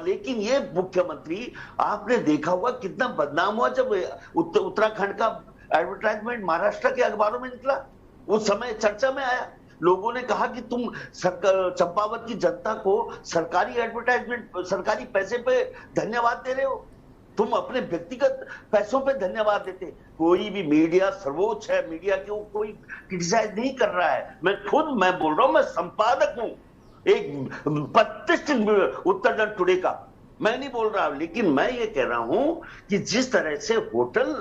लेकिन ये मुख्यमंत्री, आपने देखा होगा कितना बदनाम हुआ जब उत्तराखंड का एडवर्टाइजमेंट महाराष्ट्र के अखबारों में निकला। उस समय चर्चा में आया, लोगों ने कहा कि तुम चंपावत की जनता को सरकारी एडवर्टाइजमेंट, सरकारी पैसे पे धन्यवाद दे रहे हो, तुम अपने व्यक्तिगत पैसों पे धन्यवाद देते। कोई भी मीडिया सर्वोच्च है, मीडिया को कोई क्रिटिसाइज नहीं कर रहा है। मैं बोल रहा हूं, मैं संपादक हूं एक प्रतिष्ठित उत्तराखंड टुडे का, मैं नहीं बोल रहा। लेकिन मैं ये कह रहा हूं कि जिस तरह से होटल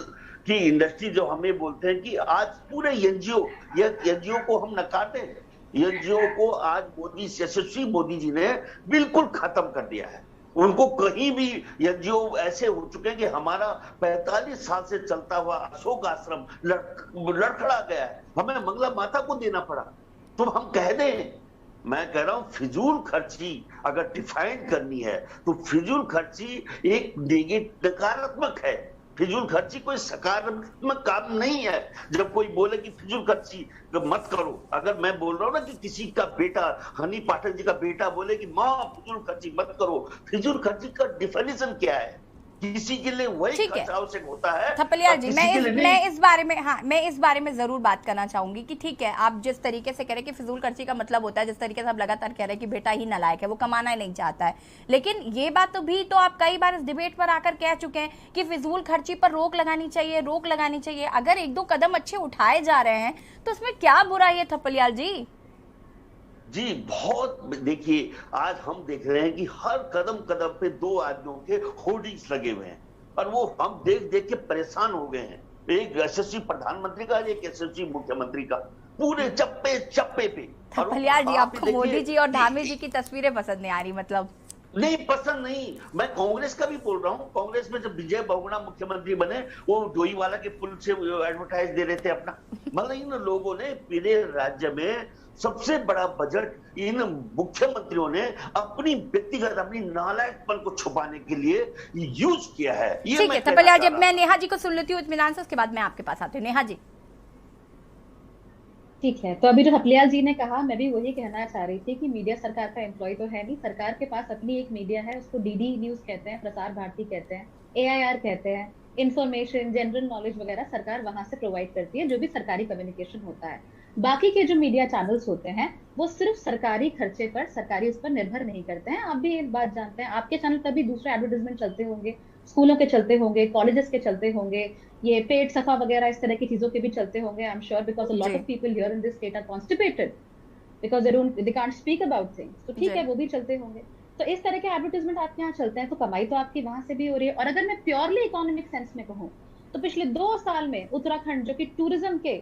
की इंडस्ट्री, जो हमें बोलते हैं कि आज पूरे एनजीओ को हम नकारते हैं, एनजीओ को आज यशस्वी मोदी जी ने बिल्कुल खत्म कर दिया है। उनको कहीं भी एनजीओ ऐसे हो चुके हैं कि हमारा 45 साल से चलता हुआ अशोक आश्रम लड़खड़ा गया है, हमें मंगला माता को देना पड़ा। तो हम कह दें, मैं कह रहा हूं फिजूल खर्ची अगर डिफाइन करनी है तो फिजूल खर्ची एक नकारात्मक है, फिजूल खर्ची कोई सकारात्मक काम नहीं है। जब कोई बोले कि फिजूल खर्ची मत करो, अगर मैं बोल रहा हूं ना कि किसी का बेटा, हनी पाठक जी का बेटा बोले कि माँ फिजूल खर्ची मत करो, फिजूल खर्ची का डिफिनेशन क्या है? किसी के लिए वही खर्च आवश्यक होता है। थपलियाल जी, मैं इस बारे में जरूर बात करना चाहूंगी कि ठीक है, आप जिस तरीके से कह रहे हैं कि फिजूल खर्ची का मतलब होता है, जिस तरीके से आप लगातार कह रहे हैं कि बेटा ही नालायक है, वो कमाना ही नहीं चाहता है, लेकिन ये बात तो आप कई बार इस डिबेट पर आकर कह चुके हैं कि फिजूल खर्ची पर रोक लगानी चाहिए। अगर एक दो कदम अच्छे उठाए जा रहे हैं तो उसमें क्या बुराई है थपलियाल जी? जी बहुत, देखिए आज हम देख रहे हैं कि हर कदम कदम पे दो आदमियों के होर्डिंग्स लगे हुए हैं, और वो हम देख देख के परेशान हो गए हैं। एक यशस्वी प्रधानमंत्री का, एक यशस्वी मुख्यमंत्री का, पूरे चप्पे चप्पे पे। थपलियाल जी, आपको मोदी जी और धामी जी की तस्वीरें पसंद नहीं आ रही? मतलब नहीं, पसंद नहीं। मैं कांग्रेस का भी बोल रहा हूँ। कांग्रेस में जब विजय बहुगुणा मुख्यमंत्री बने, वो डोईवाला के पुल से एडवर्टाइज दे रहे थे अपना। मतलब इन लोगों ने पूरे राज्य में सबसे बड़ा बजट इन मुख्यमंत्रियों ने अपनी व्यक्तिगत, अपनी नालायकपन को छुपाने के लिए यूज किया है। ठीक है थपलियाल जी, मैं नेहा जी को सुन लेती हूँ इत्मीनान से, उसके बाद मैं आपके पास आती हूँ। नेहा जी। ठीक है, तो अभी जो थपलियाल जी ने कहा, मैं भी वही कहना चाह रही थी कि मीडिया सरकार का एम्प्लॉय तो है नहीं। सरकार के पास अपनी एक मीडिया है, उसको डीडी न्यूज कहते हैं, प्रसार भारती कहते हैं, AIR कहते हैं। इंफॉर्मेशन, जनरल नॉलेज वगैरह सरकार वहां से प्रोवाइड करती है, जो भी सरकारी कम्युनिकेशन होता है। बाकी के जो मीडिया चैनल्स होते हैं वो सिर्फ सरकारी खर्चे पर, सरकारी उस पर निर्भर नहीं करते हैं। आप भी एक बात जानते हैं, आपके चैनल पर भी दूसरे एडवर्टाइजमेंट चलते होंगे, स्कूलों के चलते होंगे, कॉलेजेस के चलते होंगे, ये पेट सफा वगैरह इस तरह की चीजों के भी चलते होंगे। I am sure, because a lot of people here in this state are constipated because they can't speak about things. तो ठीक है, वो भी चलते होंगे। तो इस तरह के एडवर्टाइजमेंट आपके यहाँ चलते हैं, तो कमाई तो आपकी वहां से भी हो रही है। और अगर मैं प्योरली इकोनॉमिक सेंस में कहूँ तो पिछले 2 साल में उत्तराखंड, जो कि टूरिज्म के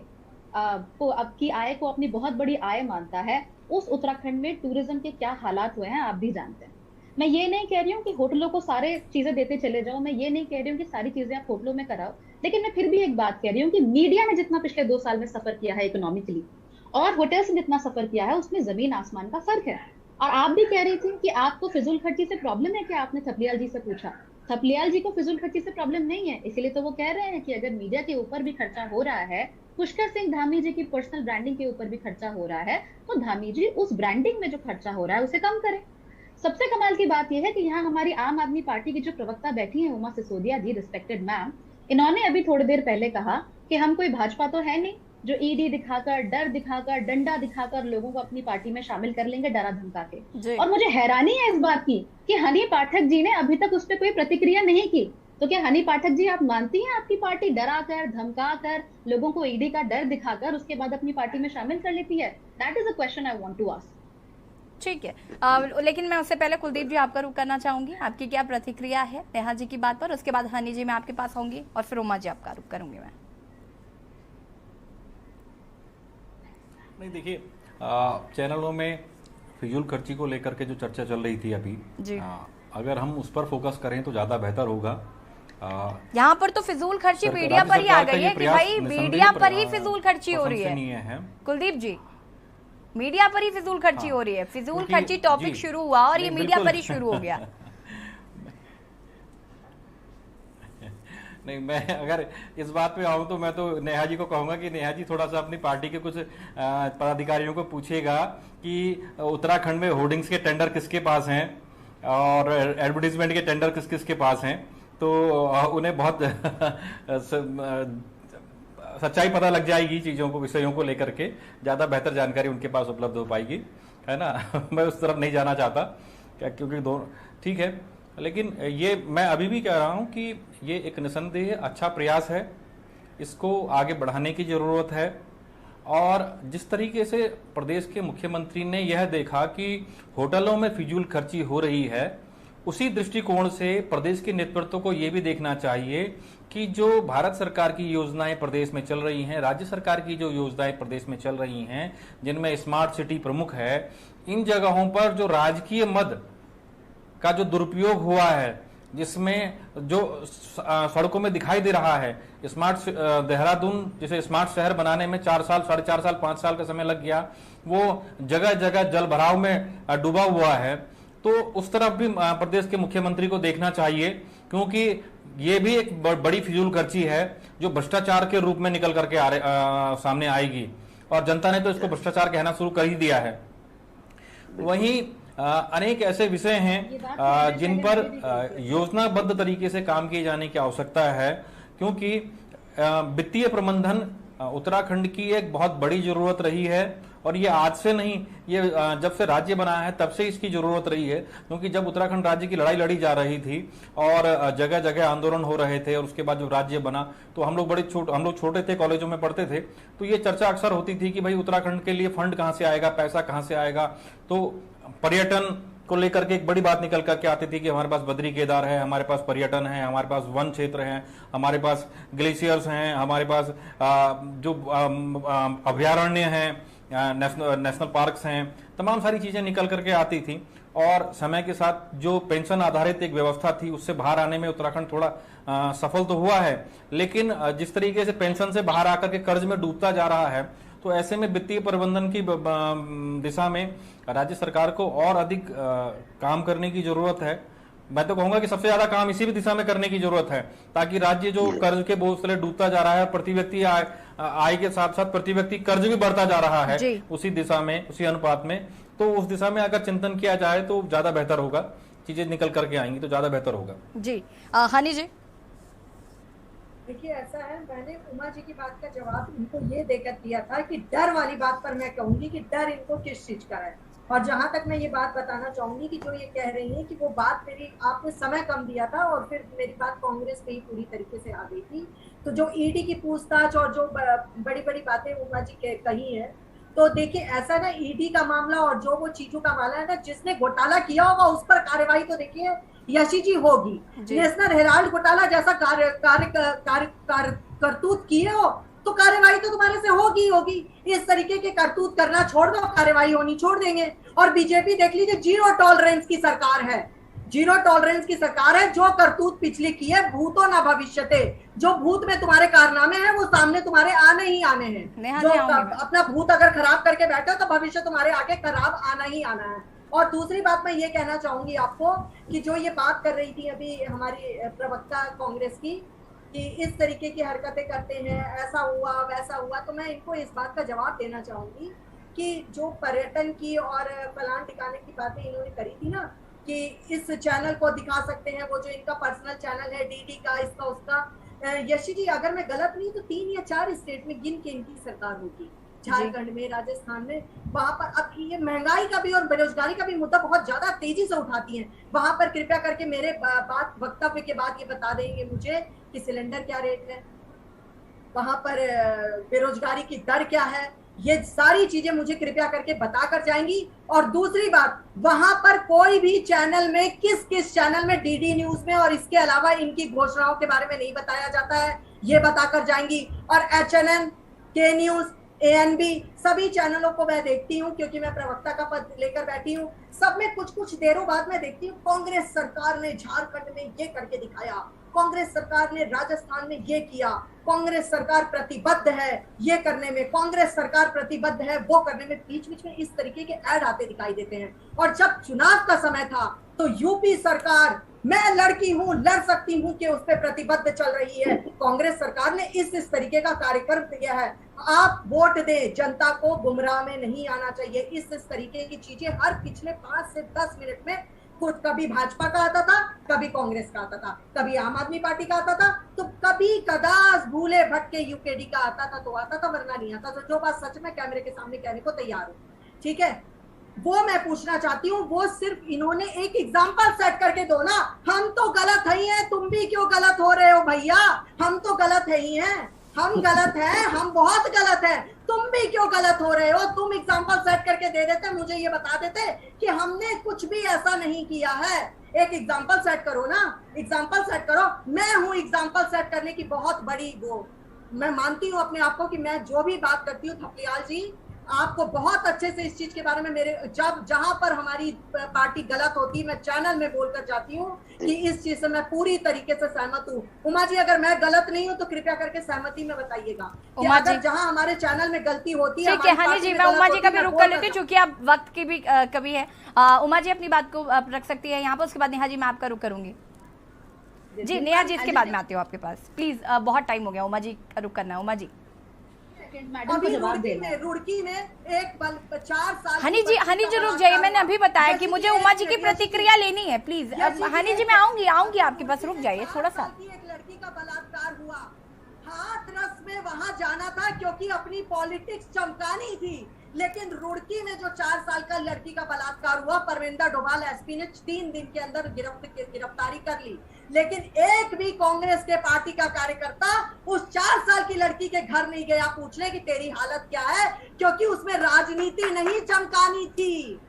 की आय को अपनी बहुत बड़ी आय मानता है, उस उत्तराखंड में टूरिज्म के क्या हालात हुए हैं आप भी जानते हैं। मैं ये नहीं कह रही हूँ कि होटलों को सारे चीजें देते चले जाओ, मैं ये नहीं कह रही हूँ कि सारी चीजें आप होटलों में कराओ, लेकिन मैं फिर भी एक बात कह रही हूँ कि मीडिया ने जितना पिछले 2 साल में सफर किया है इकोनॉमिकली, और होटल्स ने जितना सफर किया है, उसमें जमीन आसमान का फर्क है। और आप भी कह रही थी कि आपको फिजूल खर्ची से प्रॉब्लम है, क्या आपने थपलियाल जी से पूछा? थपलियाल जी को फिजूल खर्ची से प्रॉब्लम नहीं है, इसीलिए तो वो कह रहे हैं कि अगर मीडिया के ऊपर भी खर्चा हो रहा है, पुष्कर सिंह धामी जी की पर्सनल ब्रांडिंग के ऊपर भी खर्चा हो रहा है, तो धामी जी उस ब्रांडिंग में जो खर्चा हो रहा है उसे कम करें। सबसे कमाल की बात यह है कि यहाँ हमारी आम आदमी पार्टी की जो प्रवक्ता बैठी है उमा सिसोदिया जी, रिस्पेक्टेड मैम, इन्होंने अभी थोड़ी देर पहले कहा कि हम कोई भाजपा तो है नहीं जो ईडी दिखाकर, डर दिखाकर, डंडा दिखाकर लोगों को अपनी पार्टी में शामिल कर लेंगे डरा धमका के। और मुझे हैरानी है इस बात की कि हनी पाठक जी ने अभी तक उस पर कोई प्रतिक्रिया नहीं की। तो क्या हनी पाठक जी आप मानती हैं आपकी पार्टी डरा कर, धमका कर, लोगों को ईडी का डर दिखाकर उसके बाद अपनी पार्टी में शामिल कर लेती है? That is a question I want to ask. ठीक है, लेकिन मैं उससे पहले कुलदीप जी आपका रुख करना चाहूंगी, आपकी क्या प्रतिक्रिया है नेहा जी की बात पर? उसके बाद हनी जी मैं आपके पास आऊंगी और फिर उमा जी आपका रुख करूंगी मैं। नहीं, देखिए, चैनलों में फिजूल खर्ची को लेकर के जो चर्चा चल रही थी अभी, अगर हम उस पर फोकस करें तो ज्यादा बेहतर होगा। यहाँ पर तो फिजूल खर्ची मीडिया पर ही आ गई है कि भाई मीडिया पर ही फिजूल खर्ची हो रही है। कुलदीप जी, मीडिया पर ही फिजूल खर्ची हो रही है, फिजूल खर्ची टॉपिक शुरू हुआ और ये मीडिया पर ही शुरू हो गया। नहीं, मैं अगर इस बात पे आऊं तो मैं तो नेहा जी को कहूंगा कि नेहा जी थोड़ा सा अपनी पार्टी के कुछ पदाधिकारियों को पूछिएगा कि उत्तराखंड में होर्डिंग्स के टेंडर किसके पास हैं और एडवर्टीजमेंट के टेंडर किस किस के पास हैं, तो उन्हें बहुत सच्चाई पता लग जाएगी चीजों को, विषयों को लेकर के ज्यादा बेहतर जानकारी उनके पास उपलब्ध हो पाएगी, है ना। मैं उस तरफ नहीं जाना चाहता क्योंकि दोनों ठीक है, लेकिन ये मैं अभी भी कह रहा हूं कि ये एक निसंदेह अच्छा प्रयास है, इसको आगे बढ़ाने की जरूरत है। और जिस तरीके से प्रदेश के मुख्यमंत्री ने यह देखा कि होटलों में फिजूल खर्ची हो रही है, उसी दृष्टिकोण से प्रदेश के नेतृत्व को यह भी देखना चाहिए कि जो भारत सरकार की योजनाएं प्रदेश में चल रही हैं, राज्य सरकार की जो योजनाएं प्रदेश में चल रही हैं, जिनमें स्मार्ट सिटी प्रमुख है, इन जगहों पर जो राजकीय मद का जो दुरुपयोग हुआ है, जिसमें जो सड़कों में दिखाई दे रहा है, स्मार्ट देहरादून जिसे स्मार्ट शहर बनाने में 4 साल, 4.5 साल, 5 साल का समय लग गया, वो जगह जगह जल भराव में डूबा हुआ है। तो उस तरफ भी प्रदेश के मुख्यमंत्री को देखना चाहिए, क्योंकि ये भी एक बड़ी फिजूल खर्ची है जो भ्रष्टाचार के रूप में निकल करके सामने आएगी, और जनता ने तो इसको भ्रष्टाचार कहना शुरू कर ही दिया है। वहीं अनेक ऐसे विषय हैं जिन पर योजनाबद्ध तरीके से काम किए जाने की आवश्यकता है, क्योंकि वित्तीय प्रबंधन उत्तराखंड की एक बहुत बड़ी जरूरत रही है, और ये आज से नहीं, ये जब से राज्य बना है तब से इसकी जरूरत रही है। क्योंकि जब उत्तराखंड राज्य की लड़ाई लड़ी जा रही थी और जगह जगह आंदोलन हो रहे थे, और उसके बाद जब राज्य बना तो हम लोग छोटे थे, कॉलेजों में पढ़ते थे, तो ये चर्चा अक्सर होती थी कि भाई उत्तराखंड के लिए फंड कहाँ से आएगा, पैसा कहाँ से आएगा। तो पर्यटन को लेकर के एक बड़ी बात निकल करके आती थी कि हमारे पास बद्री केदार है, हमारे पास पर्यटन है, हमारे पास वन क्षेत्र है, हमारे पास ग्लेशियर्स हैं, हमारे पास जो अभयारण्य हैं, नेशनल पार्क्स हैं, तमाम सारी चीजें निकल करके आती थी। और समय के साथ जो पेंशन आधारित एक व्यवस्था थी, उससे बाहर आने में उत्तराखंड थोड़ा सफल तो हुआ है, लेकिन जिस तरीके से पेंशन से बाहर आकर के कर्ज में डूबता जा रहा है, तो ऐसे में वित्तीय प्रबंधन की दिशा में राज्य सरकार को और अधिक काम करने की जरूरत है। मैं तो कहूंगा कि सबसे ज्यादा काम इसी भी दिशा में करने की जरूरत है, ताकि राज्य जो कर्ज के बोझ तले डूबता जा रहा है, प्रति व्यक्ति आय के साथ साथ प्रति व्यक्ति कर्ज भी बढ़ता जा रहा है उसी दिशा में, उसी अनुपात में, तो उस दिशा में अगर चिंतन किया जाए तो ज्यादा बेहतर होगा, चीजें निकल करके आएंगी तो ज्यादा बेहतर होगा। जी हनी जी, देखिए ऐसा है, मैंने उमा जी की बात का जवाब इनको ये देकर दिया था कि डर वाली बात पर मैं कहूंगी कि डर इनको किस चीज का है। और जहां तक मैं ये बात बताना चाहूंगी कि जो ये कह रही है कि वो बात मेरी, आपने समय कम दिया था और फिर मेरी बात कांग्रेस पे ही पूरी तरीके से आ गई थी। तो जो ईडी की पूछताछ और जो बड़ी बड़ी बातें उमा जी कही है, तो देखिए ऐसा ना, ईडी का मामला और जो वो चीजों का मामला है ना, जिसने घोटाला किया होगा उस पर कार्यवाही तो देखिए यशी जी होगी। नेशनल हेराल्ड घोटाला जैसा करतूत किए हो तो कार्यवाही तो तुम्हारे से होगी। इस तरीके के करतूत करना छोड़ दो, कार्यवाही होनी छोड़ देंगे। और बीजेपी देख लीजिए, जीरो टॉलरेंस की सरकार है, जीरो टॉलरेंस की सरकार है। जो करतूत पिछली की है, भूतो ना भविष्यते, जो भूत में तुम्हारे कारनामे हैं वो सामने तुम्हारे आने ही आने हैं। जो अपना भूत अगर खराब करके बैठे हो तो भविष्य तुम्हारे आगे खराब आना ही आना है। और दूसरी बात मैं ये कहना चाहूंगी आपको कि जो ये बात कर रही थी अभी हमारी प्रवक्ता कांग्रेस की कि इस तरीके की हरकतें करते हैं, ऐसा हुआ वैसा हुआ, तो मैं इनको इस बात का जवाब देना चाहूंगी कि जो पर्यटन की और फलान ठिकाने की बातें इन्होंने करी थी ना कि इस चैनल को दिखा सकते हैं, वो जो इनका पर्सनल चैनल है डीडी का, इसका उसका, यशी जी अगर मैं गलत नहीं तो 3 या 4 स्टेट में गिन के इनकी सरकार होगी, झारखंड में, राजस्थान में, वहां पर। अब ये महंगाई का भी और बेरोजगारी का भी मुद्दा बहुत ज्यादा तेजी से उठाती हैं, वहां पर कृपया करके मेरे बात वक्तव्य के बाद ये बता देंगे मुझे कि सिलेंडर क्या रेट है, वहां पर बेरोजगारी की दर क्या है, ये सारी चीजें मुझे कृपया करके बताकर जाएंगी। और दूसरी बात, वहां पर कोई भी चैनल में किस किस चैनल में डीडी न्यूज में और इसके अलावा इनकी घोषणाओं के बारे में नहीं बताया जाता है, ये बताकर जाएंगी। और HNN, के न्यूज, ANB सभी चैनलों को मैं देखती हूँ क्योंकि मैं प्रवक्ता का पद लेकर बैठी हूँ, सब में कुछ देरों बाद मैं देखती हूँ कांग्रेस सरकार ने झारखंड में ये करके दिखाया, कांग्रेस सरकार ने राजस्थान में ये किया, कांग्रेस सरकार प्रतिबद्ध है ये करने में, कांग्रेस सरकार प्रतिबद्ध है वो करने में, बीच बीच में इस तरीके के ऐड आते दिखाई देते हैं। और जब चुनाव का समय था तो यूपी सरकार, मैं लड़की हूं, लड़ सकती हूं कि उस पर प्रतिबद्ध चल रही है, कांग्रेस सरकार ने इस तरीके का कार्यक्रम किया है। आप वोट दें, जनता को गुमराह में नहीं आना चाहिए। इस तरीके की चीजें हर पिछले 5 से 10 मिनट में खुद कभी भाजपा का आता था, कभी कांग्रेस का आता था, कभी आम आदमी पार्टी का आता था, तो कभी कदाच भूले भटके यूकेडी का आता था तो आता था, वरना नहीं आता। तो जो बात सच में कैमरे के सामने कहने को तैयार हूँ, ठीक है, वो मैं पूछना चाहती हूँ। वो सिर्फ इन्होंने एक एग्जाम्पल सेट करके दो ना, हम तो गलत ही हैं, तुम भी क्यों गलत हो रहे हो भैया, हम तो गलत है ही हैं, हम गलत हैं, हम बहुत गलत हैं, तुम भी क्यों गलत हो रहे हो। तुम एग्जाम्पल सेट करके दे देते, मुझे ये बता देते कि हमने कुछ भी ऐसा नहीं किया है। एक एग्जाम्पल सेट करो ना, एग्जाम्पल सेट करो। मैं हूँ एग्जाम्पल सेट करने की बहुत बड़ी वो, मैं मानती हूँ अपने आप को कि मैं जो भी बात करती हूँ, थपलियाल जी आपको बहुत अच्छे से इस चीज के बारे में, मेरे जब जहां पर हमारी पार्टी गलत होती है मैं चैनल में बोलकर जाती हूँ कि इस चीज से मैं पूरी तरीके से सहमत हूँ। उमा जी अगर मैं गलत नहीं हूँ तो कृपया करके सहमति में बताइएगा कि अगर जहां हमारे चैनल में गलती होती है। ठीक है हनी जी, मैं उमा जी का भी रुक कर लेती हूँ क्योंकि आप वक्त की भी कभी है। उमा जी अपनी बात को रख सकती है यहाँ पर, उसके बाद नेहा जी मैं आपका रुक करूंगी। जी नेहा जी इसके बाद में आती हूँ आपके पास, प्लीज बहुत टाइम हो गया, उमा जी का रुक करना है। उमा जी अभी रुड़की में एक 4 साल हनी जी रुक जाइए, मैंने अभी बताया कि मुझे उमा जी की प्रतिक्रिया लेनी है, प्लीज। हनी जी मैं आऊंगी आपके पास, रुक जाइए थोड़ा सा। एक लड़की का बलात्कार हुआ, हाथ रस में वहां जाना था क्योंकि अपनी पॉलिटिक्स चमकानी थी, लेकिन रुड़की में जो 4 साल का लड़की का बलात्कार हुआ, परविंदर डोभाल एसपी ने 3 दिन के अंदर गिरफ्तारी कर ली, लेकिन एक भी कांग्रेस के पार्टी का कार्यकर्ता उस 4 साल की लड़की के घर नहीं गया पूछने की तेरी हालत क्या है, क्योंकि उसमें राजनीति नहीं चमकानी थी।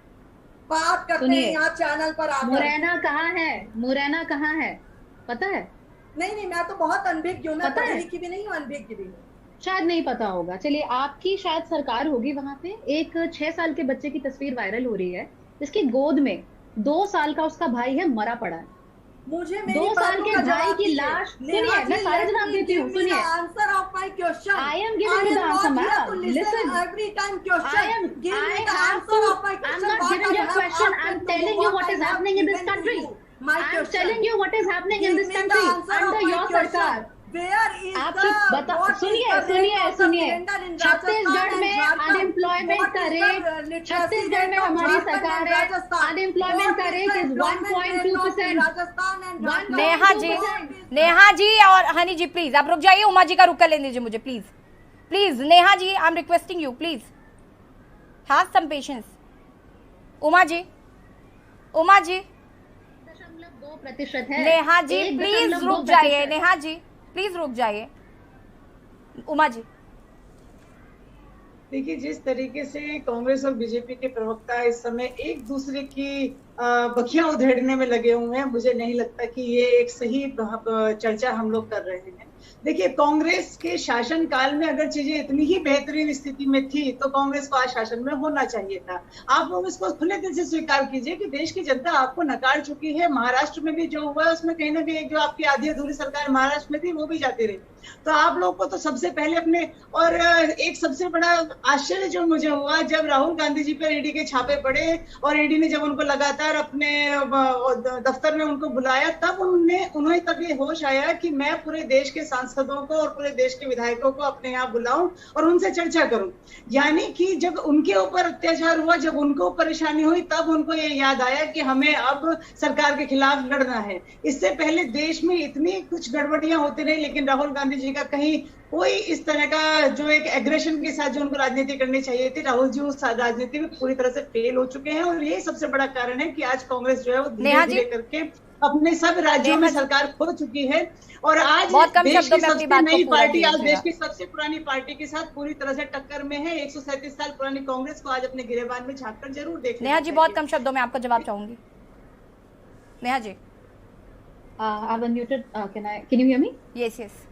बात करते हैं यहाँ चैनल पर आकर। मुरैना कहाँ है पता है? नहीं मैं तो बहुत अनभिज्ञ हूँ, मैं पढ़ी लिखी भी नहीं हूँ, अनभिज्ञ भी हूँ, शायद नहीं पता होगा। चलिए आपकी शायद सरकार होगी, वहां पे एक 6 साल के बच्चे की तस्वीर वायरल हो रही है, जिसकी गोद में 2 साल का उसका भाई है, मरा पड़ा है। मुझे 2 साल के भाई की लाश, सुनिए मैं सारे जवाब देती हूँ, सुनिए। Answer of my question, I am giving you the answer ma'am, listen every time question, I am not giving you a question, I am telling you what is happening in this country. I am telling you what is happening in this country under your सरकार। आपकी बता, सुनिए छत्तीसगढ़ में अनएम्प्लॉयमेंट का रेट, छत्तीसगढ़ में हमारी सरकार है, अनएम्प्लॉयमेंट का रेट इज 1.2%। नेहा जी और हनी जी प्लीज आप रुक जाइए, उमा जी का रुक कर लेने दीजिए मुझे please. Neha ji I am requesting you, please have some patience. Uma ji 2% है। नेहा जी प्लीज रुक जाइए, नेहा जी प्लीज रुक जाइए। उमा जी देखिए, जिस तरीके से कांग्रेस और बीजेपी के प्रवक्ता इस समय एक दूसरे की बखियां उधेड़ने में लगे हुए हैं। मुझे नहीं लगता कि ये एक सही चर्चा हम लोग कर रहे हैं। देखिए, कांग्रेस के शासन काल में अगर चीजें इतनी ही बेहतरीन स्थिति में थी तो कांग्रेस को आज शासन में होना चाहिए था। आप लोग इसको खुले दिल से स्वीकार कीजिए कि देश की जनता आपको नकार चुकी है। महाराष्ट्र में भी जो हुआ है उसमें कहीं ना कहीं जो आपकी आधी अधूरी सरकार महाराष्ट्र में थी वो भी जाती रही। तो आप लोग को तो सबसे पहले अपने, और एक सबसे बड़ा आश्चर्य जो मुझे हुआ जब राहुल गांधी जी पर ईडी के छापे पड़े और ईडी ने जब उनको लगातार अपने दफ्तर में उनको बुलाया, तब उन्हें तब ये होश आया कि मैं पूरे देश के सांसदों को और पूरे देश के विधायकों को अपने यहाँ बुलाऊं और उनसे चर्चा करूं। यानी कि जब उनके ऊपर अत्याचार हुआ, जब उनको परेशानी हुई, तब उनको ये याद आया कि हमें अब सरकार के खिलाफ लड़ना है। इससे पहले देश में इतनी कुछ गड़बड़ियां होती रही, लेकिन राहुल गांधी जी का कहीं कोई इस तरह का जो एक एग्रेशन के साथ जो उनको राजनीति करनी चाहिए थी, राहुल जी उस राजनीति में पूरी तरह से फेल हो चुके हैं। और यही सबसे बड़ा कारण है कि आज कांग्रेस जो है वो धीरे धीरे करके अपने सब राज्यों में सरकार खो चुकी है और आज देश की सबसे नई पार्टी, आज देश की सबसे पुरानी पार्टी के साथ पूरी तरह से टक्कर में है। 137 साल पुरानी कांग्रेस को आज अपने गिरेबान में झांककर जरूर देखना। नेहा जी, बहुत कम शब्दों में आपका जवाब चाहूंगी। Neha ji, I'm unmuted. Can you hear me? Yes, yes.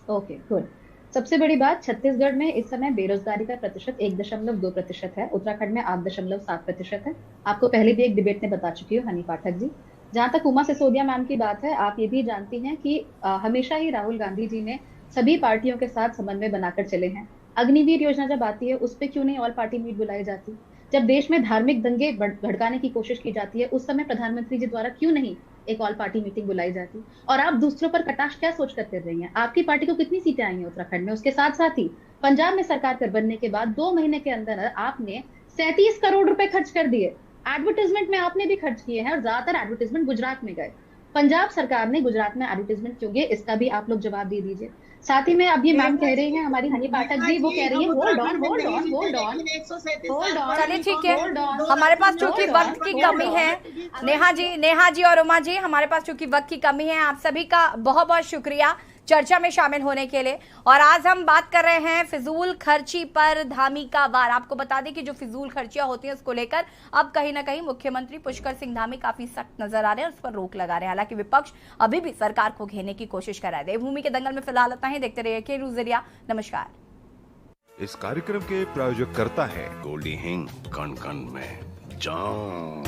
Okay, good. सबसे बड़ी बात, छत्तीसगढ़ में इस समय बेरोजगारी का प्रतिशत 1.2% है, उत्तराखंड में 8.7% है। आपको पहले भी एक डिबेट में बता चुकी हूँ हनी पाठक जी। जहां तक उमा सिसोदिया मैम की बात है, आप ये भी जानती हैं कि हमेशा ही राहुल गांधी जी ने सभी पार्टियों के साथ समन्वय बनाकर चले हैं। अग्निवीर योजना जब आती है उस पर क्यों नहीं ऑल पार्टी मीट बुलाई जाती? जब देश में धार्मिक दंगे भड़काने की कोशिश की जाती है उस समय प्रधानमंत्री जी द्वारा क्यों नहीं एक ऑल पार्टी मीटिंग बुलाई जाती? और आप दूसरों पर कटाक्ष क्या सोच कर कर रही हैं? आपकी पार्टी को कितनी सीटें आई हैं उत्तराखंड में? उसके साथ साथ ही पंजाब में सरकार कर बनने के बाद 2 महीने के अंदर आपने 37 करोड़ रुपए खर्च कर दिए। एडवर्टाइजमेंट में आपने भी खर्च किए हैं और ज्यादातर एडवर्टाइजमेंट गुजरात में गए। पंजाब सरकार ने गुजरात में एडवर्टाइजमेंट क्यों गए, इसका भी आप लोग जवाब दे दीजिए। साथ ही में अब ये मैम कह रही हैं, हमारी हनी पाठक जी, वो कह रही है होल्ड ऑन। चलिए ठीक है, हमारे पास चूंकि वक्त की कमी है, नेहा जी और उमा जी, हमारे पास चूंकि वक्त की कमी है, आप सभी का बहुत बहुत शुक्रिया चर्चा में शामिल होने के लिए। और आज हम बात कर रहे हैं फिजूल खर्ची पर धामी का वार। आपको बता दें कि जो फिजूल खर्चियां होती हैं उसको लेकर अब कहीं ना कहीं मुख्यमंत्री पुष्कर सिंह धामी काफी सख्त नजर आ रहे हैं, उस पर रोक लगा रहे हैं। हालांकि विपक्ष अभी भी सरकार को घेरने की कोशिश कर रहा है। देवभूमि के दंगल में फिलहाल इतना ही। देखते रहिए के न्यूज़ इंडिया। नमस्कार। इस कार्यक्रम के प्रायोजक करता है गोल्डी हिंग, कण कण में जान।